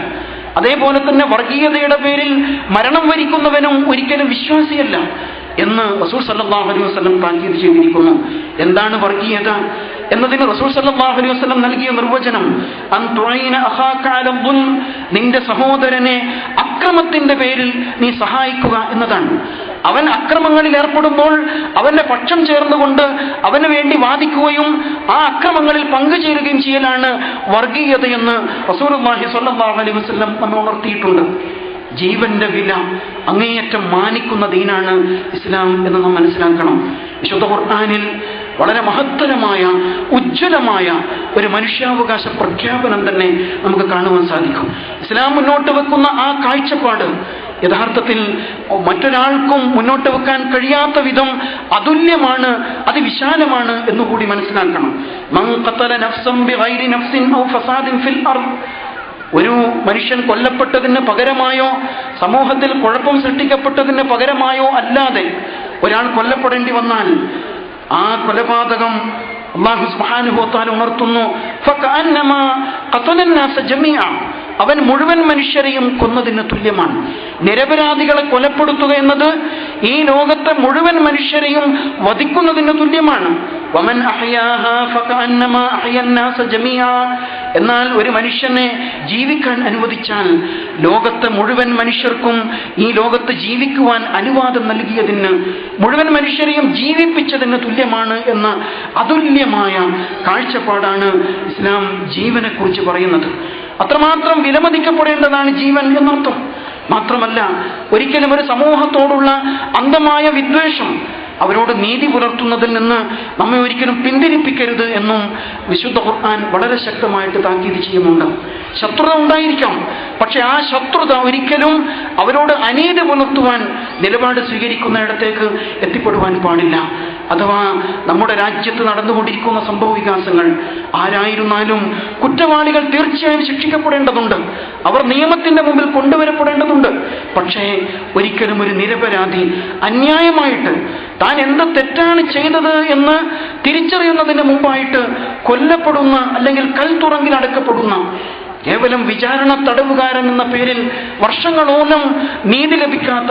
അതേപോലെ തന്നെ വർഗീയതയുടെ പേരിൽ മരണം വരിക്കുന്നവനും ഒരിക്കലും വിശ്വാസിയല്ല എന്ന് റസൂൽ സല്ലല്ലാഹു അലൈഹി വസല്ലം താക്കീത് ചെയ്തിരിക്കുന്നു. എന്താണ് വർഗീയത എന്നതിന് റസൂൽ സല്ലല്ലാഹു അലൈഹി വസല്ലം നൽകിയ നിർവചനം അൻ തുഈന അഖാക അല ദുൽം, നിന്റെ സഹോദരനെ അക്രമത്തിന്റെ പേരിൽ നീ സഹായിക്കുക എന്നതാണ്. അവൻ അക്രമങ്ങളിൽ ഏർപ്പെടുമ്പോൾ അവന്റെ പക്ഷം ചേർന്നുകൊണ്ട് അവന് വേണ്ടി വാദിക്കുകയും ആ അക്രമങ്ങളിൽ പങ്കുചേരുകയും ചെയ്യലാണ് വർഗീയതയെന്ന് റസൂലുള്ളാഹി സ്വല്ലല്ലാഹു അലൈഹി വസല്ലം നമ്മെ ഉണർത്തിയിട്ടുണ്ട്. ജീവന്റെ വില അങ്ങേയറ്റം മാനിക്കുന്ന ദീനാണ് ഇസ്ലാം എന്ന് നാം മനസ്സിലാക്കണം. വിശുദ്ധ ഖുർആനിൽ വളരെ മഹത്തരമായ ഉജ്ജ്വലമായ ഒരു മനുഷ്യാവകാശ പ്രഖ്യാപനം തന്നെ നമുക്ക് കാണുവാൻ സാധിക്കും. ഇസ്ലാം മുന്നോട്ട് വെക്കുന്ന ആ കാഴ്ചപ്പാട് യഥാർത്ഥത്തിൽ മറ്റൊരാൾക്കും മുന്നോട്ട് വെക്കാൻ കഴിയാത്ത വിധം അതുല്യമാണ്, അതിവിശാലമാണ് എന്നുകൂടി മനസ്സിലാക്കണം. മൻ ഖതല നഫ്സൻ ബിഗൈരി നഫ്സിൻ ഔ ഫസാദിൻ ഫിൽ അർദ്, ഒരു മനുഷ്യൻ കൊല്ലപ്പെട്ടതിന് പകരമായോ സമൂഹത്തിൽ കുഴപ്പം സൃഷ്ടിക്കപ്പെട്ടതിന് പകരമായോ അല്ലാതെ ഒരാൾ കൊല്ലപ്പെടേണ്ടി വന്നാൽ ആ കൊലപാതകം അല്ലാഹു സുബ്ഹാനഹു വ തആല ഉണർത്തുന്നു, ഫകഅന്നമാ ഖതലന്നാസ ജമീഅ, അവൻ മുഴുവൻ മനുഷ്യരെയും കൊന്നതിന് തുല്യമാണ്. നിരപരാധികളെ കൊലപ്പെടുത്തുക എന്നത് ഈ ലോകത്തെ മുഴുവൻ മനുഷ്യരെയും വധിക്കുന്നതിന് തുല്യമാണ്. വമൻ അഹ്യാഹാ ഫകഅന്നമാ അഹ്യന്നാസ ജമീഅ, എന്നാൽ ഒരു മനുഷ്യനെ ജീവിക്കാൻ അനുവദിച്ചാൽ ലോകത്തെ മുഴുവൻ മനുഷ്യർക്കും ഈ ലോകത്ത് ജീവിക്കുവാൻ അനുവാദം നൽകിയതിന്, മുഴുവൻ മനുഷ്യരെയും ജീവിപ്പിച്ചതിന് തുല്യമാണ് എന്ന അതുല്യമായ കാഴ്ചപ്പാടാണ് ഇസ്ലാം ജീവനെ കുറിച്ച് പറയുന്നത്. അത്രമാത്രം വിലമതിക്കപ്പെടേണ്ടതാണ് ജീവൻ എന്നർത്ഥം. മാത്രമല്ല ഒരിക്കലും ഒരു സമൂഹത്തോടുള്ള അന്ധമായ വിദ്വേഷം, അവരോട് നീതി പുലർത്തുന്നതിൽ നിന്ന് നമ്മെ ഒരിക്കലും പിന്തിരിപ്പിക്കരുത് എന്നും വിശുദ്ധ ഖുർആൻ വളരെ ശക്തമായിട്ട് താക്കീത് ചെയ്യുന്നുണ്ട്. ശത്രുത ഉണ്ടായിരിക്കാം, പക്ഷെ ആ ശത്രുത ഒരിക്കലും അവരോട് അനീതി പുലർത്തുവാൻ നിലപാട് സ്വീകരിക്കുന്നിടത്തേക്ക് എത്തിപ്പെടുവാൻ പാടില്ല. അഥവാ നമ്മുടെ രാജ്യത്ത് നടന്നുകൊണ്ടിരിക്കുന്ന സംഭവ വികാസങ്ങൾ ആരായിരുന്നാലും കുറ്റവാളികൾ തീർച്ചയായും ശിക്ഷിക്കപ്പെടേണ്ടതുണ്ട്, അവർ നിയമത്തിന്റെ മുമ്പിൽ കൊണ്ടുവരപ്പെടേണ്ടതുണ്ട്. പക്ഷേ ഒരിക്കലും ഒരു നിരപരാധി അന്യായമായിട്ട് താൻ എന്ത് തെറ്റാണ് ചെയ്തത് എന്ന് തിരിച്ചറിയുന്നതിന് മുമ്പായിട്ട് കൊല്ലപ്പെടുന്ന അല്ലെങ്കിൽ കൽത്തുറങ്കിൽ അടക്കപ്പെടുന്ന, കേവലം വിചാരണ തടവുകാരൻ എന്ന പേരിൽ വർഷങ്ങളോളം നീതി ലഭിക്കാത്ത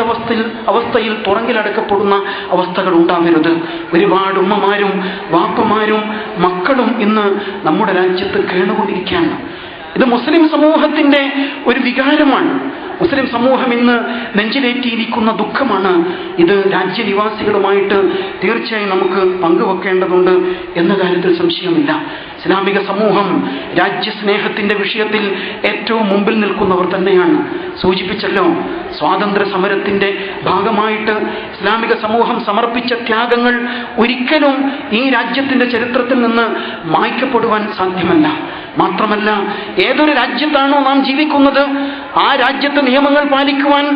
അവസ്ഥയിൽ തുറങ്കിലടക്കപ്പെടുന്ന അവസ്ഥകൾ ഉണ്ടാവരുത്. ഒരുപാട് ഉമ്മമാരും വാപ്പമാരും മക്കളും ഇന്ന് നമ്മുടെ രാജ്യത്ത് കേണുകൊണ്ടിരിക്കുകയാണ്. ഇത് മുസ്ലിം സമൂഹത്തിന്റെ ഒരു വികാരമാണ്. മുസ്ലിം സമൂഹം ഇന്ന് നെഞ്ചിലേറ്റിയിരിക്കുന്ന ദുഃഖമാണ്. ഇത് രാജ്യനിവാസികളുമായിട്ട് തീർച്ചയായും നമുക്ക് പങ്കുവെക്കേണ്ടതുണ്ട് എന്ന കാര്യത്തിൽ സംശയമില്ല. ഇസ്ലാമിക സമൂഹം രാജ്യസ്നേഹത്തിന്റെ വിഷയത്തിൽ ഏറ്റവും മുമ്പിൽ നിൽക്കുന്നവർ തന്നെയാണ്. സൂചിപ്പിച്ചല്ലോ, സ്വാതന്ത്ര്യ സമരത്തിന്റെ ഭാഗമായിട്ട് ഇസ്ലാമിക സമൂഹം സമർപ്പിച്ച ത്യാഗങ്ങൾ ഒരിക്കലും ഈ രാജ്യത്തിന്റെ ചരിത്രത്തിൽ നിന്ന് മായ്ക്കപ്പെടുവാൻ സാധ്യമല്ല. മാത്രമല്ല, ഏതൊരു രാജ്യത്താണോ നാം ജീവിക്കുന്നത് ആ രാജ്യത്തെ നിയമങ്ങൾ പാലിക്കുവാൻ,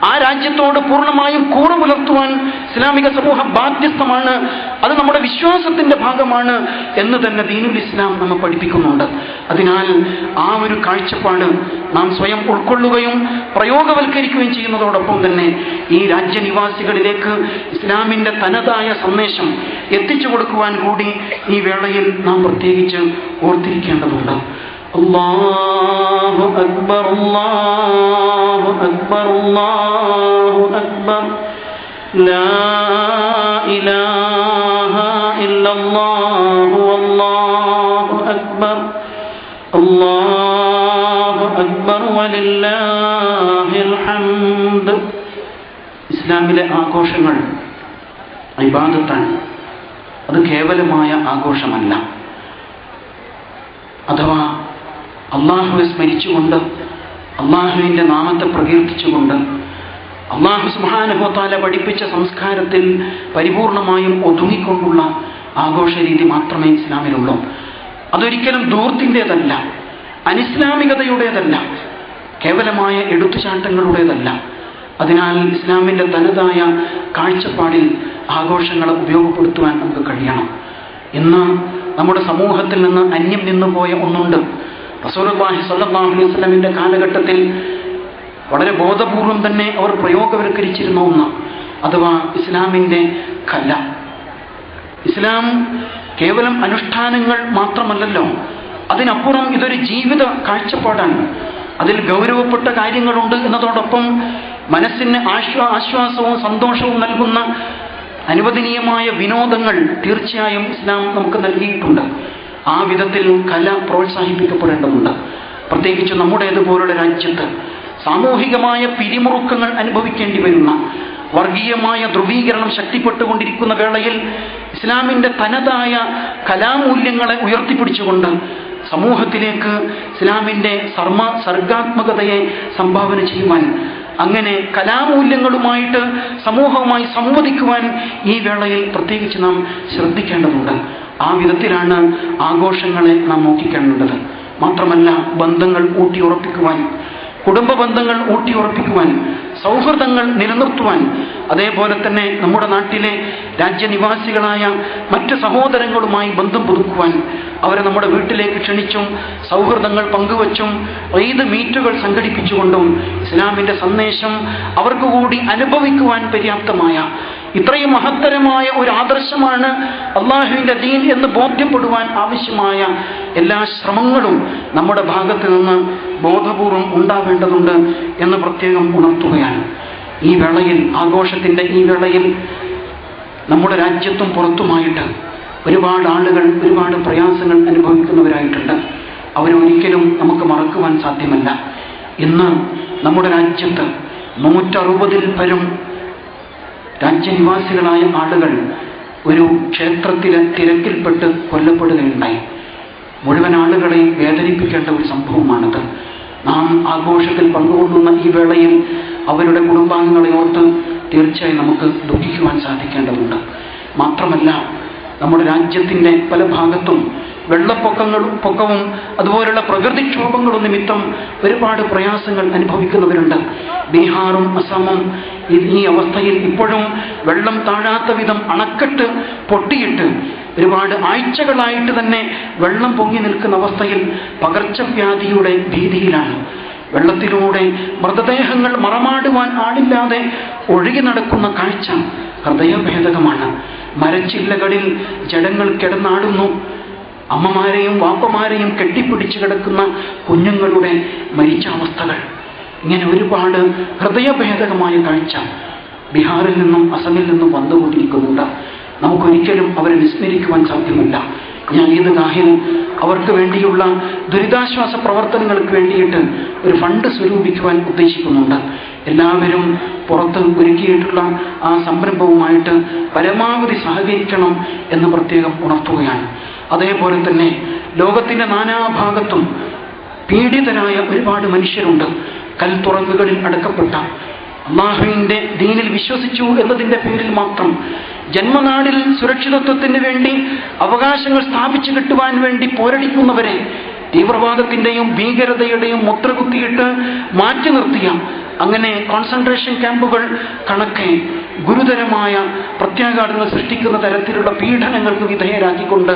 ആ രാജ്യത്തോട് പൂർണ്ണമായും കൂറ് പുലർത്തുവാൻ ഇസ്ലാമിക സമൂഹം ബാധ്യസ്ഥമാണ്. അത് നമ്മുടെ വിശ്വാസത്തിന്റെ ഭാഗമാണ് എന്ന് തന്നെ ദീനുൽ ഇസ്ലാം നമ്മെ പഠിപ്പിക്കുന്നുണ്ട്. അതിനാൽ ആ ഒരു കാഴ്ചപ്പാട് നാം സ്വയം ഉൾക്കൊള്ളുകയും പ്രയോഗവൽക്കരിക്കുകയും ചെയ്യുന്നതോടൊപ്പം തന്നെ ഈ രാജ്യനിവാസികളിലേക്ക് ഇസ്ലാമിന്റെ തനതായ സന്ദേശം എത്തിച്ചു കൊടുക്കുവാൻ കൂടി ഈ വേളയിൽ നാം പ്രത്യേകിച്ച് ഓർത്തിരിക്കേണ്ടതുണ്ട്. അല്ലാഹു അക്ബർ അല്ലാഹു അക്ബർ അല്ലാഹു അക്ബർ ലാ ഇലാഹ ഇല്ലല്ലാഹു അല്ലാഹു അക്ബർ അല്ലാഹു അക്ബർ വലില്ലാഹിൽ ഹംദ്. ഇസ്ലാമിലെ ആഘോഷങ്ങൾ ഇബാദത്താണ്. അത് കേവലമായ ആഘോഷമല്ല. അഥവാ അള്ളാഹുവെ സ്മരിച്ചുകൊണ്ട്, അള്ളാഹുവിൻ്റെ നാമത്തെ പ്രകീർത്തിച്ചുകൊണ്ട്, അള്ളാഹു സുബ്ഹാനഹു വ തആല പഠിപ്പിച്ച സംസ്കാരത്തിൽ പരിപൂർണമായും ഒതുങ്ങിക്കൊണ്ടുള്ള ആഘോഷ രീതി മാത്രമേ ഇസ്ലാമിലുള്ളൂ. അതൊരിക്കലും ധൂർത്തിൻ്റെതല്ല, അനിസ്ലാമികതയുടേതല്ല, കേവലമായ എടുത്തുചാട്ടങ്ങളുടേതല്ല. അതിനാൽ ഇസ്ലാമിൻ്റെ തനതായ കാഴ്ചപ്പാടിൽ ആഘോഷങ്ങളെ ഉപയോഗപ്പെടുത്തുവാൻ നമുക്ക് കഴിയണം. ഇന്ന് നമ്മുടെ സമൂഹത്തിൽ നിന്ന് അന്യം നിന്നുപോയ ഒന്നുണ്ട്. റസൂലുള്ളാഹി സ്വല്ലല്ലാഹു അലൈഹി വസല്ലമിൻ്റെ കാലഘട്ടത്തിൽ വളരെ ബോധപൂർവം തന്നെ അവർ പ്രയോഗവൽക്കരിച്ചിരുന്ന ഒന്ന്, അഥവാ ഇസ്ലാമിൻ്റെ കല. ഇസ്ലാം കേവലം അനുഷ്ഠാനങ്ങൾ മാത്രമല്ലല്ലോ, അതിനപ്പുറം ഇതൊരു ജീവിത കാഴ്ചപ്പാടാണ്. അതിൽ ഗൗരവപ്പെട്ട കാര്യങ്ങളുണ്ട് എന്നതോടൊപ്പം മനസ്സിന് ആശ്വാസവും സന്തോഷവും നൽകുന്ന അനുവദനീയമായ വിനോദങ്ങൾ തീർച്ചയായും ഇസ്ലാം നമുക്ക് നൽകിയിട്ടുണ്ട്. ആ വിധത്തിൽ കല പ്രോത്സാഹിപ്പിക്കപ്പെടേണ്ടതുണ്ട്. പ്രത്യേകിച്ച് നമ്മുടേതുപോലുള്ള രാജ്യത്ത് സാമൂഹികമായ പിരിമുറുക്കങ്ങൾ അനുഭവിക്കേണ്ടി വരുന്ന, വർഗീയമായ ധ്രുവീകരണം ശക്തിപ്പെട്ടുകൊണ്ടിരിക്കുന്ന വേളയിൽ ഇസ്ലാമിൻ്റെ തനതായ കലാമൂല്യങ്ങളെ ഉയർത്തിപ്പിടിച്ചുകൊണ്ട് സമൂഹത്തിലേക്ക് ഇസ്ലാമിൻ്റെ സർഗാത്മകതയെ സംഭാവന ചെയ്യുവാൻ, അങ്ങനെ കലാമൂല്യങ്ങളുമായിട്ട് സമൂഹവുമായി സംവദിക്കുവാൻ ഈ വേളയിൽ പ്രത്യേകിച്ച് നാം ശ്രദ്ധിക്കേണ്ടതുണ്ട്. ആ വിധത്തിലാണ് ആഘോഷങ്ങളെ നാം നോക്കിക്കാണേണ്ടത്. മാത്രമല്ല, ബന്ധങ്ങൾ ഊട്ടിയുറപ്പിക്കുവാൻ, കുടുംബ ബന്ധങ്ങൾ ഊട്ടിയുറപ്പിക്കുവാൻ, സൗഹൃദങ്ങൾ നിലനിർത്തുവാൻ, അതേപോലെ തന്നെ നമ്മുടെ നാട്ടിലെ രാജ്യനിവാസികളായ മറ്റ് സഹോദരങ്ങളുമായി ബന്ധം പുതുക്കുവാൻ, അവരെ നമ്മുടെ വീട്ടിലേക്ക് ക്ഷണിച്ചും സൗഹൃദങ്ങൾ പങ്കുവച്ചും ഈദ് മീറ്റുകൾ സംഘടിപ്പിച്ചുകൊണ്ടും ഇസ്ലാമിൻ്റെ സന്ദേശം അവർക്ക് കൂടി അനുഭവിക്കുവാൻ പര്യാപ്തമായ ഇത്രയും മഹത്തരമായ ഒരു ആദർശമാണ് അള്ളാഹുവിൻ്റെ ദീൻ എന്ന് ബോധ്യപ്പെടുവാൻ ആവശ്യമായ എല്ലാ ശ്രമങ്ങളും നമ്മുടെ ഭാഗത്ത് നിന്ന് ബോധപൂർവം ഉണ്ടാവേണ്ടതുണ്ട് എന്ന് പ്രത്യേകം ഉണർത്തുകയാണ്. ഈ വേളയിൽ, ആഘോഷത്തിൻ്റെ ഈ വേളയിൽ നമ്മുടെ രാജ്യത്തും പുറത്തുമായിട്ട് ഒരുപാട് ആളുകൾ ഒരുപാട് പ്രയാസങ്ങൾ അനുഭവിക്കുന്നവരായിട്ടുണ്ട്. അവരൊരിക്കലും നമുക്ക് മറക്കുവാൻ സാധ്യമല്ല. ഇന്ന് നമ്മുടെ രാജ്യത്ത് 160-ൽ പരം രാജ്യനിവാസികളായ ആളുകൾ ഒരു ക്ഷേത്രത്തിലെ തിരക്കിൽപ്പെട്ട് കൊല്ലപ്പെടുകയുണ്ടായി. മുഴുവൻ ആളുകളെയും വേദനിപ്പിക്കേണ്ട ഒരു സംഭവമാണത്. നാം ആഘോഷത്തിൽ പങ്കുകൊള്ളുന്ന ഈ വേളയിൽ അവരുടെ കുടുംബാംഗങ്ങളെ ഓർത്ത് തീർച്ചയായും നമുക്ക് ദുഃഖിക്കുവാൻ സാധിക്കേണ്ടതുണ്ട്. മാത്രമല്ല, നമ്മുടെ രാജ്യത്തിൻ്റെ പല ഭാഗത്തും വെള്ളപ്പൊക്കവും അതുപോലുള്ള പ്രകൃതിക്ഷോഭങ്ങളും നിമിത്തം ഒരുപാട് പ്രയാസങ്ങൾ അനുഭവിക്കുന്നവരുണ്ട്. ബീഹാറും അസമും ഈ അവസ്ഥയിൽ ഇപ്പോഴും വെള്ളം താഴാത്ത വിധം അണക്കെട്ട് പൊട്ടിയിട്ട് ഒരുപാട് ആഴ്ചകളായിട്ട് തന്നെ വെള്ളം പൊങ്ങി നിൽക്കുന്ന അവസ്ഥയിൽ പകർച്ചവ്യാധിയുടെ ഭീതിയിലാണ്. വെള്ളത്തിലൂടെ മൃതദേഹങ്ങൾ മറമാടുവാൻ ആളില്ലാതെ ഒഴുകി നടക്കുന്ന കാഴ്ച ഹൃദയഭേദകമാണ്. മരച്ചില്ലകളിൽ ജഡങ്ങൾ കിടന്നാടുന്നു. അമ്മമാരെയും വാപ്പമാരെയും കെട്ടിപ്പിടിച്ച് കിടക്കുന്ന കുഞ്ഞുങ്ങളുടെ മരിച്ച അവസ്ഥകൾ, ഇങ്ങനെ ഒരുപാട് ഹൃദയഭേദകമായ കാഴ്ച ബീഹാറിൽ നിന്നും അസമിൽ നിന്നും വന്നുകൊണ്ടിരിക്കുന്നുണ്ട്. നമുക്കൊരിക്കലും അവരെ വിസ്മരിക്കുവാൻ സാധ്യമല്ല. ഞാൻ ഈദ്ഗാഹിൽ അവർക്ക് വേണ്ടിയുള്ള ദുരിതാശ്വാസ പ്രവർത്തനങ്ങൾക്ക് വേണ്ടിയിട്ട് ഒരു ഫണ്ട് സ്വരൂപിക്കുവാൻ ഉദ്ദേശിക്കുന്നുണ്ട്. എല്ലാവരും പുറത്ത് ഒരുക്കിയിട്ടുള്ള ആ സംരംഭവുമായിട്ട് പരമാവധി സഹകരിക്കണം എന്ന് പ്രത്യേകം ഉണർത്തുകയാണ്. അതേപോലെ തന്നെ ലോകത്തിൻ്റെ നാനാഭാഗത്തും പീഡിതരായ ഒരുപാട് മനുഷ്യരുണ്ട്. കൽത്തുറങ്കുകളിൽ അടക്കപ്പെട്ട, അള്ളാഹുവിൻ്റെ ദീനിൽ വിശ്വസിച്ചു എന്നതിൻ്റെ പേരിൽ മാത്രം ജന്മനാടിൽ സുരക്ഷിതത്വത്തിന് വേണ്ടി അവകാശങ്ങൾ സ്ഥാപിച്ചു കിട്ടുവാൻ വേണ്ടി പോരടിക്കുന്നവരെ തീവ്രവാദത്തിൻ്റെയും ഭീകരതയുടെയും മുദ്രകുത്തിയിട്ട് മാറ്റി നിർത്തിയ, അങ്ങനെ കോൺസെൻട്രേഷൻ ക്യാമ്പുകൾ കണക്കെ ഗുരുതരമായ പ്രത്യാഘാതങ്ങൾ സൃഷ്ടിക്കുന്ന തരത്തിലുള്ള പീഡനങ്ങൾക്ക് വിധേയരാക്കിക്കൊണ്ട്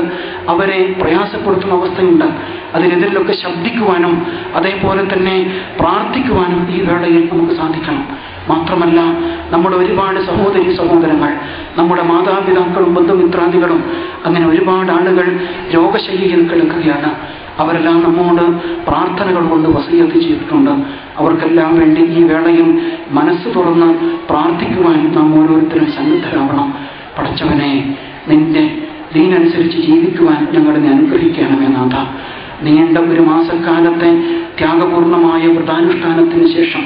അവരെ പ്രയാസപ്പെടുത്തുന്ന അവസ്ഥയുണ്ട്. അതിനെതിരിലൊക്കെ ശബ്ദിക്കുവാനും അതേപോലെ തന്നെ പ്രാർത്ഥിക്കുവാനും ഈ വേളയിൽ നമുക്ക് സാധിക്കണം. മാത്രമല്ല, നമ്മുടെ ഒരുപാട് സഹോദരങ്ങൾ, നമ്മുടെ മാതാപിതാക്കളും ബന്ധുമിത്രാദികളും, അങ്ങനെ ഒരുപാട് ആളുകൾ രോഗശയ്യയിൽ കിടക്കുകയാണ്. അവരെല്ലാം നമ്മോട് പ്രാർത്ഥനകൾ കൊണ്ട് വസിയത്ത് ചെയ്തിട്ടുണ്ട്. അവർക്കെല്ലാം വേണ്ടി ഈ വേളയിൽ മനസ്സ് തുറന്ന് പ്രാർത്ഥിക്കുവാൻ നാം ഓരോരുത്തരും സന്നദ്ധരാവണം. പടച്ചവനെ, നിന്റെ ദീനനുസരിച്ച് ജീവിക്കുവാൻ ഞങ്ങളെ അനുഗ്രഹിക്കണമേ നാഥ. നീണ്ട ഒരു മാസക്കാലത്തെ ത്യാഗപൂർണമായ വ്രതാനുഷ്ഠാനത്തിന് ശേഷം,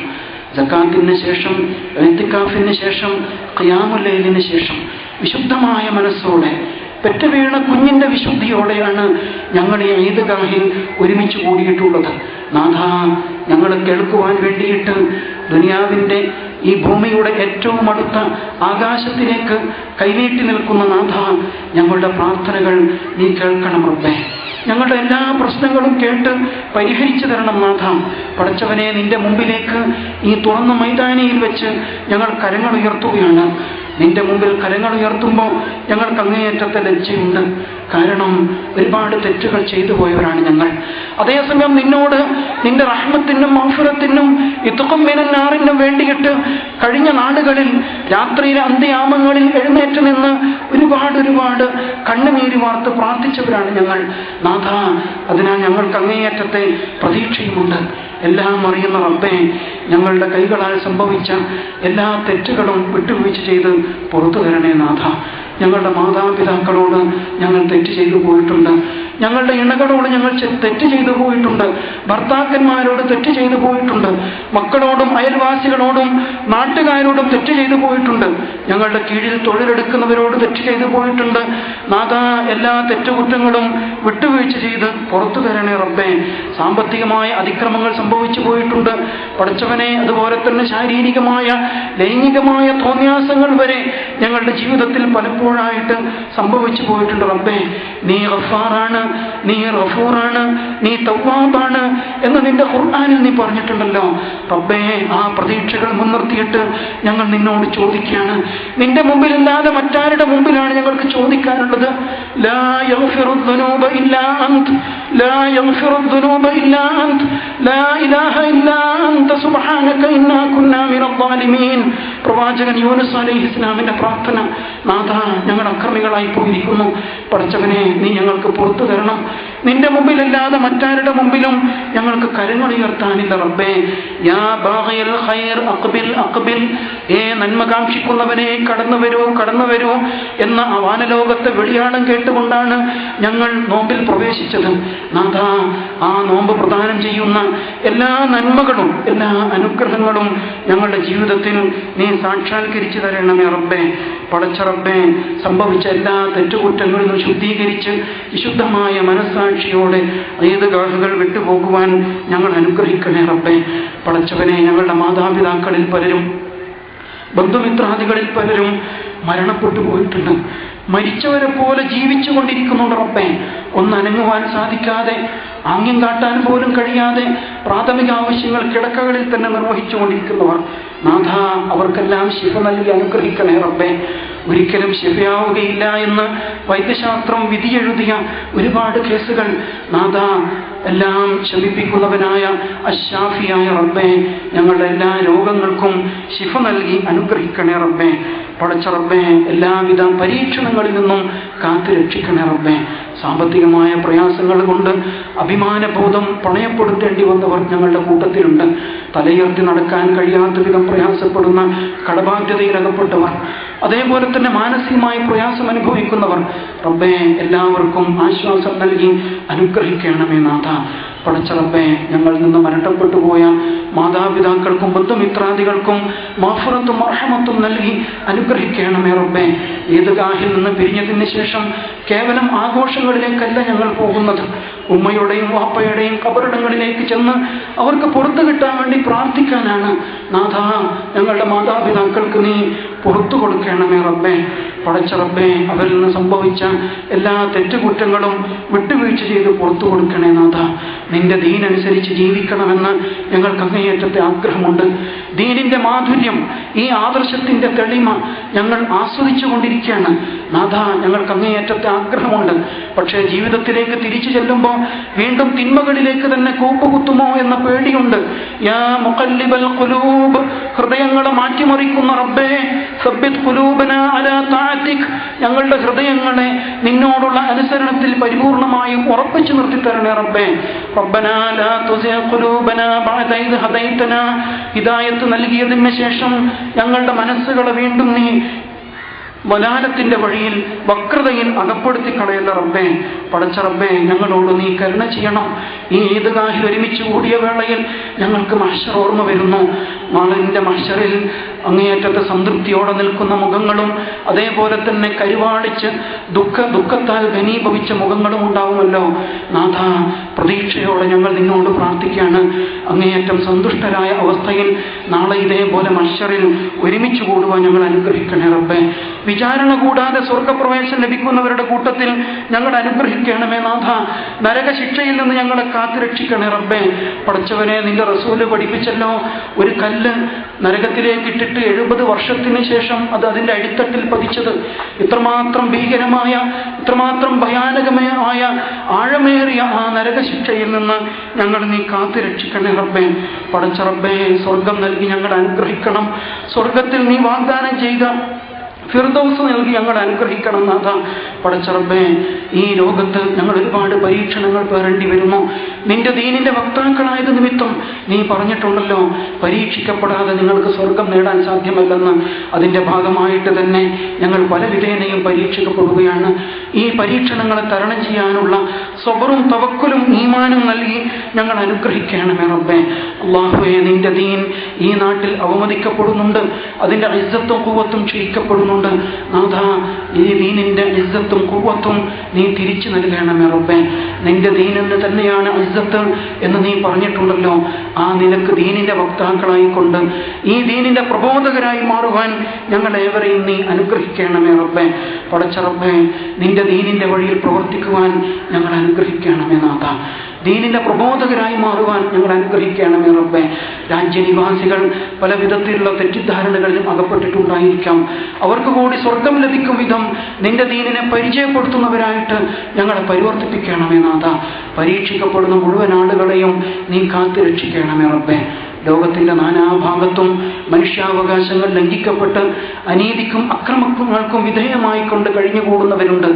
സക്കാത്തിന് ശേഷം, ഇഅ്തികാഫിന് ശേഷം, ഖിയാമുൽ ലൈലിന് ശേഷം വിശുദ്ധമായ മനസ്സോടെ പെറ്റുവീണ കുഞ്ഞിന്റെ വിശുദ്ധിയോടെയാണ് ഞങ്ങൾ ഈ ഈദ്ഗാഹിൽ ഒരുമിച്ച് കൂടിയിട്ടുള്ളത്. നാഥ, ഞങ്ങൾ കേൾക്കുവാൻ വേണ്ടിയിട്ട് ദുനിയാവിൻ്റെ ഈ ഭൂമിയുടെ ഏറ്റവും അടുത്ത ആകാശത്തിലേക്ക് കൈനീട്ടി നിൽക്കുന്ന നാഥ, ഞങ്ങളുടെ പ്രാർത്ഥനകൾ നീ കേൾക്കണം റബ്ബേ. ഞങ്ങളുടെ എല്ലാ പ്രശ്നങ്ങളും കേട്ട് പരിഹരിച്ചു തരണം നാഥ. പടച്ചവനെ, നിന്റെ മുമ്പിലേക്ക് ഈ തുറന്ന മൈതാനിയിൽ വെച്ച് ഞങ്ങൾ കരങ്ങൾ ഉയർത്തുകയാണ്. നിന്റെ മുമ്പിൽ കരങ്ങൾ ഉയർത്തുമ്പോൾ ഞങ്ങൾക്ക് അങ്ങേയറ്റത്തെ ലജ്ജയുണ്ട്. കാരണം ഒരുപാട് തെറ്റുകൾ ചെയ്തു പോയവരാണ് ഞങ്ങൾ. അതേസമയം നിന്നോട് നിന്റെ റഹ്മത്തിനും മഗ്ഫിറത്തിനും ഇത്ഖും മിനൻ നാറിനും വേണ്ടിയിട്ട് കഴിഞ്ഞ നാളുകളിൽ രാത്രിയിലെ അന്ത്യയാമങ്ങളിൽ എഴുന്നേറ്റ് നിന്ന് ഒരുപാട് കണ്ണുനീര് വാർത്ത് പ്രാർത്ഥിച്ചവരാണ് ഞങ്ങൾ നാഥ. അതിനാൽ ഞങ്ങൾക്ക് അങ്ങേയറ്റത്തെ പ്രതീക്ഷയുമുണ്ട്. എല്ലാം അറിയുന്ന റബ്ബേ, ഞങ്ങളുടെ കൈകളാൽ സംഭവിച്ച എല്ലാ തെറ്റുകളും വിട്ടുവീഴ്ച ചെയ്ത് പുറത്തു തരണേ നാഥ. ഞങ്ങളുടെ മാതാപിതാക്കളോട് ഞങ്ങൾ തെറ്റ് ചെയ്തു പോയിട്ടുണ്ട്. ഞങ്ങളുടെ ഇണകളോട് ഞങ്ങൾ തെറ്റ് ചെയ്തു പോയിട്ടുണ്ട്. ഭർത്താക്കന്മാരോട് തെറ്റ് ചെയ്തു പോയിട്ടുണ്ട്. മക്കളോടും അയൽവാസികളോടും നാട്ടുകാരോടും തെറ്റ് ചെയ്തു പോയിട്ടുണ്ട്. ഞങ്ങളുടെ കീഴിൽ തൊഴിലെടുക്കുന്നവരോട് തെറ്റ് ചെയ്തു പോയിട്ടുണ്ട്. നാഥ, എല്ലാ തെറ്റുകുറ്റങ്ങളും വിട്ടുവീഴ്ച ചെയ്ത് പുറത്തു തരണേ റബ്ബേ. സാമ്പത്തികമായ അതിക്രമങ്ങൾ സംഭവിച്ചു പോയിട്ടുണ്ട് പടച്ചവനെ. അതുപോലെ തന്നെ ശാരീരികമായ ലൈംഗികമായ തോന്യാസങ്ങൾ വരെ ഞങ്ങളുടെ ജീവിതത്തിൽ പലപ്പോഴായിട്ട് സംഭവിച്ചു പോയിട്ടുണ്ട് റബ്ബേ. നീ ഗഫാറാണ്, നീ ഗഫൂറാണ്, നീ തവ്വാബാണ് എന്ന് നിന്റെ ഖുർആനിൽ നീ പറഞ്ഞിട്ടുണ്ടല്ലോ റബ്ബേ. ആ പ്രതീക്ഷകൾ മുൻനിർത്തിയിട്ട് ഞങ്ങൾ നിന്നോട് ചോദിക്കുകയാണ്. നിന്റെ മുമ്പിലല്ലാതെ മറ്റാരുടെ മുമ്പിലാണ് ഞങ്ങൾക്ക് ചോദിക്കാനുള്ളത്? ലാ യഗ്ഫിറു ദുനൂബ ഇല്ലാ അൻത്, ലാ യഗ്ഫിറു ദുനൂബ ഇല്ലാ അൻത്, ലാ ഇലാഹ ഇല്ലാ അൻത സുബ്ഹാനക ഇന്നാ കുന്നാ മിനൽ ളാലിമീൻ. പ്രവാചകൻ യൂനുസ് അലൈഹിസ്സലാമിന്റെ പ്രാർത്ഥന. നാഥ, ഞങ്ങൾ അക്രമികളായി പോയിരിക്കുന്നു. പടച്ചവനെ, നീ ഞങ്ങൾക്ക് പുറത്തു തരണം. നിന്റെ മുമ്പിലല്ലാതെ മറ്റാരുടെ മുമ്പിലും ഞങ്ങൾക്ക് കരങ്ങൾ ഉയർത്താനില്ല റബ്ബേ. യാ ബാഗിയൽ ഖൈർ അഖ്ബിൽ അഖ്ബിൽ, നന്മ കാക്ഷിക്കുന്നവനെ കടന്നു വരൂ എന്ന വാനലോകത്തെ വെളിയാടം കേട്ടുകൊണ്ടാണ് ഞങ്ങൾ നോമ്പിൽ പ്രവേശിച്ചത്. നാഥ, ആ നോമ്പ് പ്രദാനം ചെയ്യുന്ന എല്ലാ നന്മകളും എല്ലാ അനുഗ്രഹങ്ങളും ഞങ്ങളുടെ ജീവിതത്തിൽ നീ സാക്ഷാത്കരിച്ചു തരണമേ റബ്ബേ. പടച്ച റബ്ബേ, സംഭവിച്ച എല്ലാ തെറ്റുകുറ്റങ്ങളും ശുദ്ധീകരിച്ച് വിശുദ്ധമായ മനസ്സാക്ഷിയോടെ ഈദ്ഗാഹുകൾ വിട്ടുപോകുവാൻ ഞങ്ങൾ അനുഗ്രഹിക്കണേ റബ്ബേ. പടച്ചവനെ, ഞങ്ങളുടെ മാതാപിതാക്കളിൽ പലരും ബന്ധുമിത്രാദികളിൽ പലരും മരണപ്പെട്ടു പോയിട്ടുണ്ട്. മരിച്ചവരെ പോലെ ജീവിച്ചു കൊണ്ടിരിക്കുന്നുണ്ട് റബ്ബേ. ഒന്നനങ്ങുവാൻ സാധിക്കാതെ, ആംഗ്യം കാട്ടാൻ പോലും കഴിയാതെ പ്രാഥമിക ആവശ്യങ്ങൾ കിടക്കകളിൽ തന്നെ നിർവഹിച്ചു കൊണ്ടിരിക്കുന്നവർ. നാഥ, അവർക്കെല്ലാം ശിഫ നൽകി അനുഗ്രഹിക്കണേ റബ്ബേ. ഒരിക്കലും ശിഫയാവുകയില്ല എന്ന് വൈദ്യശാസ്ത്രം വിധിയെഴുതിയ ഒരുപാട് കേസുകൾ നാഥ, എല്ലാം ശമിപ്പിക്കുന്നവനായ അശ്ശാഫിയായ റബ്ബേ, ഞങ്ങളുടെ എല്ലാ രോഗങ്ങൾക്കും ശിഫ നൽകി അനുഗ്രഹിക്കണേ റബ്ബേ. പടച്ച റബ്ബേ, എല്ലാവിധ പരീക്ഷണങ്ങളിൽ നിന്നും കാത്തു രക്ഷിക്കണേ റബ്ബേ. സാമ്പത്തികമായ പ്രയാസങ്ങൾ കൊണ്ട് അഭിമാനബോധം പണയപ്പെടുത്തേണ്ടി വന്നവർ ഞങ്ങളുടെ കൂട്ടത്തിലുണ്ട്. തലയുയർത്തി നടക്കാൻ കഴിയാത്ത വിധം പ്രയാസപ്പെടുന്ന കടബാധ്യതയിലകപ്പെട്ടവർ, അതേപോലെ തന്നെ മാനസികമായ പ്രയാസം അനുഭവിക്കുന്നവർ റബ്ബേ, എല്ലാവർക്കും ആശ്വാസം നൽകി അനുഗ്രഹിക്കണമേ നാഥ. പടച്ച റബ്ബേ, ഞങ്ങളിൽ നിന്ന് മരണപ്പെട്ടു പോയ മാതാപിതാക്കൾക്കും ബന്ധുമിത്രാദികൾക്കും മഗ്ഫിറത്തും റഹ്മത്തും നൽകി അനുഗ്രഹിക്കണമേ റബ്ബേ. ഈദ്ഗാഹിൽ നിന്ന് പിരിഞ്ഞതിന് ശേഷം കേവലം ആഘോഷങ്ങളിലേക്കല്ല ഞങ്ങൾ പോകുന്നത്. ഉമ്മയുടെയും വാപ്പയുടെയും ഖബറിടങ്ങളിലേക്ക് ചെന്ന് അവർക്ക് പുറത്തു കിട്ടാൻ വേണ്ടി പ്രാർത്ഥിക്കാനാണ്. നാഥ, ഞങ്ങളുടെ മാതാപിതാക്കൾക്ക് നീ പുറത്തു കൊടുക്കണമേ റബ്ബേ. പടച്ച റബ്ബേ, അവരിൽ നിന്ന് സംഭവിച്ച എല്ലാ തെറ്റുകുറ്റങ്ങളും വിട്ടുവീഴ്ച ചെയ്ത് പുറത്തു കൊടുക്കണേ നാഥ. നിന്റെ ദീനനുസരിച്ച് ജീവിക്കണമെന്ന് ഞങ്ങൾക്ക് അങ്ങേയറ്റത്തെ ആഗ്രഹമുണ്ട്. ദീനിന്റെ മാധുര്യം, ഈ ആദർശത്തിന്റെ തെളിമ ഞങ്ങൾ ആസ്വദിച്ചു കൊണ്ടിരിക്കുകയാണ് നാഥ. ഞങ്ങൾക്ക് അങ്ങേയറ്റത്തെ ആഗ്രഹമുണ്ട്. പക്ഷേ ജീവിതത്തിലേക്ക് തിരിച്ചു ചെല്ലുമ്പോൾ വീണ്ടും തിന്മകളിലേക്ക് തന്നെ കൂപ്പുകുത്തുമോ എന്ന പേടിയുണ്ട്. യാ മുഖല്ലിബൽ ഖുലൂബ്, ഹൃദയങ്ങളെ മാറ്റിമറിക്കുന്ന റബ്ബേ, സബ്ബിത് ഖുലൂബനാ അലാ തഅതിക്, ഞങ്ങളുടെ ഹൃദയങ്ങളെ നിന്നോടുള്ള അനുസരണത്തിൽ പരിപൂർണമായും ഉറപ്പിച്ചു നിർത്തി തരണേ റബ്ബേ. റബ്ബനാ ലാ തുസിഗ് ഖുലൂബനാ ബഅദ ഇദ് ഹദൈതനാ, ഹിദായത്ത് നൽകിയതിന് ശേഷം ഞങ്ങളുടെ മനസ്സുകളെ വീണ്ടും നീ വലാലത്തിന്റെ വഴിയിൽ വക്രതയിൽ അകപ്പെടുത്തി കളയുന്ന റബ്ബേ. പടച്ച റബ്ബേ, ഞങ്ങളോട് നീ കരുണ ചെയ്യണം. ഈ ഈദ്ഗാഹിൽ ഒരുമിച്ച് കൂടിയ വേളയിൽ ഞങ്ങൾക്ക് മഹ്ശർ ഓർമ്മ വരുന്നു. നാളിന്റെ മഹ്ശറിൽ അങ്ങേയറ്റത്തെ സംതൃപ്തിയോടെ നിൽക്കുന്ന മുഖങ്ങളും അതേപോലെ തന്നെ കരുവാടിച്ച് ദുഃഖത്താൽ ഘനീഭവിച്ച മുഖങ്ങളും ഉണ്ടാവുമല്ലോ. നാഥ, പ്രതീക്ഷയോടെ ഞങ്ങൾ നിന്നോട് പ്രാർത്ഥിക്കുകയാണ്. അങ്ങേയറ്റം സന്തുഷ്ടരായ അവസ്ഥയിൽ നാളെ ഇതേപോലെ മഹ്ശറിൽ ഒരുമിച്ച് കൂടുവാൻ ഞങ്ങൾ അനുഗ്രഹിക്കണേ റബ്ബേ. വിചാരണ കൂടാതെ സ്വർഗപ്രവേശം ലഭിക്കുന്നവരുടെ കൂട്ടത്തിൽ ഞങ്ങൾ അനുഗ്രഹിക്കണമേ നാഥ. നരകശിക്ഷയിൽ നിന്ന് ഞങ്ങളെ കാത്തുരക്ഷിക്കണേ റബ്ബേ. പടച്ചവനെ, നിന്റെ റസൂല് പഠിപ്പിച്ചല്ലോ, ഒരു കല്ല് നരകത്തിലേക്ക് ഇട്ടിട്ട് 70 വർഷത്തിന് ശേഷം അത് അതിന്റെ അടിത്തട്ടിൽ പതിച്ചത്. ഇത്രമാത്രം ഭീകരമായ, ഇത്രമാത്രം ഭയാനകമായ, ആഴമേറിയ ആ നരകശിക്ഷയിൽ നിന്ന് ഞങ്ങൾ നീ കാത്തുരക്ഷിക്കണേ റബ്ബേ. പടച്ച റബ്ബേ, സ്വർഗം നൽകി ഞങ്ങൾ അനുഗ്രഹിക്കണം. സ്വർഗത്തിൽ നീ വാഗ്ദാനം ചെയ്ത ഫിർദൗസ് നൽകി ഞങ്ങൾ അനുഗ്രഹിക്കണം നാഥ. പടച്ച റബ്ബേ, ഈ ലോകത്ത് ഞങ്ങൾ ഒരുപാട് പരീക്ഷണങ്ങൾ പേറേണ്ടി വരുന്നു. നിന്റെ ദീനിന്റെ വക്താക്കളായത് നിമിത്തം നീ പറഞ്ഞിട്ടുണ്ടല്ലോ, പരീക്ഷിക്കപ്പെടാതെ നിങ്ങൾക്ക് സ്വർഗം നേടാൻ സാധ്യമല്ലെന്ന്. അതിന്റെ ഭാഗമായിട്ട് തന്നെ ഞങ്ങൾ പല വിധേനയും പരീക്ഷിക്കപ്പെടുകയാണ്. ഈ പരീക്ഷണങ്ങളെ തരണം ചെയ്യാനുള്ള സബറും തവക്കുലും ഈമാനും നൽകി ഞങ്ങൾ അനുഗ്രഹിക്കണമേ റബ്ബേ. അല്ലാഹുവേ, നിന്റെ ദീൻ ഈ നാട്ടിൽ അവമതിക്കപ്പെടുന്നുണ്ട്. അതിന്റെ ഇസ്സത്തും ഖുവ്വത്തും ക്ഷയിക്കപ്പെടുന്നുണ്ട്. നാഥ, ഈ ദീനിന്റെ ഇസ്സത്തും ഖുവ്വത്തും നീ തിരിച്ചു നൽകണമേ റബ്ബേ. നിന്റെ ദീനിന് തന്നെയാണ് ഇസ്സത്ത് എന്ന് നീ പറഞ്ഞിട്ടുണ്ടല്ലോ. ആ നിനക്ക് ദീനിന്റെ വക്താക്കളായിക്കൊണ്ട് ഈ ദീനിന്റെ പ്രബോധകരായി മാറുവാൻ ഞങ്ങൾ ഏവരെയും നീ അനുഗ്രഹിക്കണമേ റബ്ബേ. പടച്ച റബ്ബേ, നിന്റെ ദീനിന്റെ വഴിയിൽ പ്രവർത്തിക്കുവാൻ ഞങ്ങൾ അനുഗ്രഹിക്കണമേ നാഥ. ദീനിന്റെ പ്രബോധകരായി മാറുവാൻ ഞങ്ങൾ അനുഗ്രഹിക്കണമേ റബ്ബേ. രാജ്യനിവാസികൾ പല വിധത്തിലുള്ള തെറ്റിദ്ധാരണകളിലും അകപ്പെട്ടിട്ടുണ്ടായിരിക്കാം. അവർക്ക് കൂടി സ്വർഗം ലഭിക്കും വിധം നിന്റെ ദീനിനെ പരിചയപ്പെടുത്തുന്നവരായിട്ട് ഞങ്ങളെ പരിവർത്തിപ്പിക്കണമേ നാഥ. പരീക്ഷിക്കപ്പെടുന്ന മുഴുവൻ ആളുകളെയും നീ കാത്തുരക്ഷിക്കണമേ റബ്ബേ. ലോകത്തിന്റെ നാനാഭാഗത്തും മനുഷ്യാവകാശങ്ങൾ ലംഘിക്കപ്പെട്ട് അനീതിക്കും അക്രമങ്ങൾക്കും വിധേയമായി കൊണ്ട് കഴിഞ്ഞുകൂടുന്നവരുണ്ട്.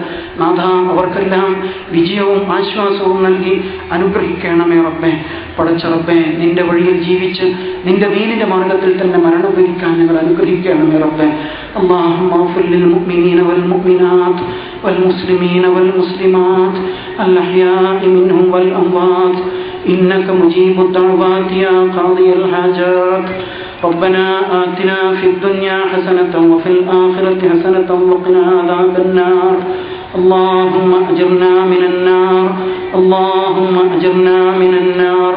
നാഥ, അവർക്കെല്ലാം വിജയവും ആശ്വാസവും നൽകി അനുഗ്രഹിക്കണമേ റബ്ബേ. പടച്ച റബ്ബേ, നിന്റെ വഴിയിൽ ജീവിച്ച് നിന്റെ ദീനിന്റെ മാർഗത്തിൽ തന്നെ മരണം വരിക്കാൻ ഞങ്ങൾ അനുഗ്രഹിക്കണമേ റബ്ബേ. اللهم اغفر للمؤمنين والمؤمنات والمسلمين والمسلمات الأحياء منهم والأموات إنك مجيب الدعوات يا قاضي الحاجات. ربنا آتنا في الدنيا حسنة وفي الآخرة حسنة وقنا عذاب النار. اللهم أجرنا من النار، اللهم أجرنا من النار،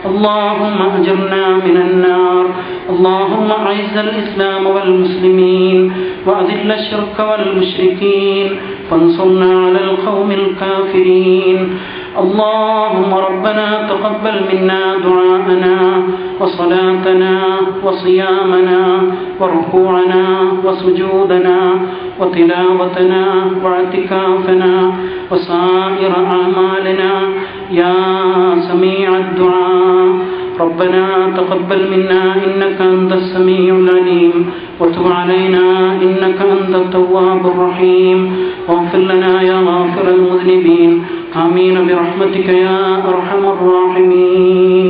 اللهم أجرنا من النار. اللهم أعز الإسلام والمسلمين وأذل الشرك والمشركين وانصرنا على القوم الكافرين. اللهم ربنا تقبل منا دعاءنا وصلاتنا وصيامنا وركوعنا وسجودنا وتلاوتنا واعتكافنا وسائر أعمالنا يا سميع الدعاء. ربنا تقبل منا إنك أنت السميع العليم وتب علينا إنك أنت التواب الرحيم واغفر لنا يا غافر المذنبين. آمين برحمتك يا أرحم الراحمين.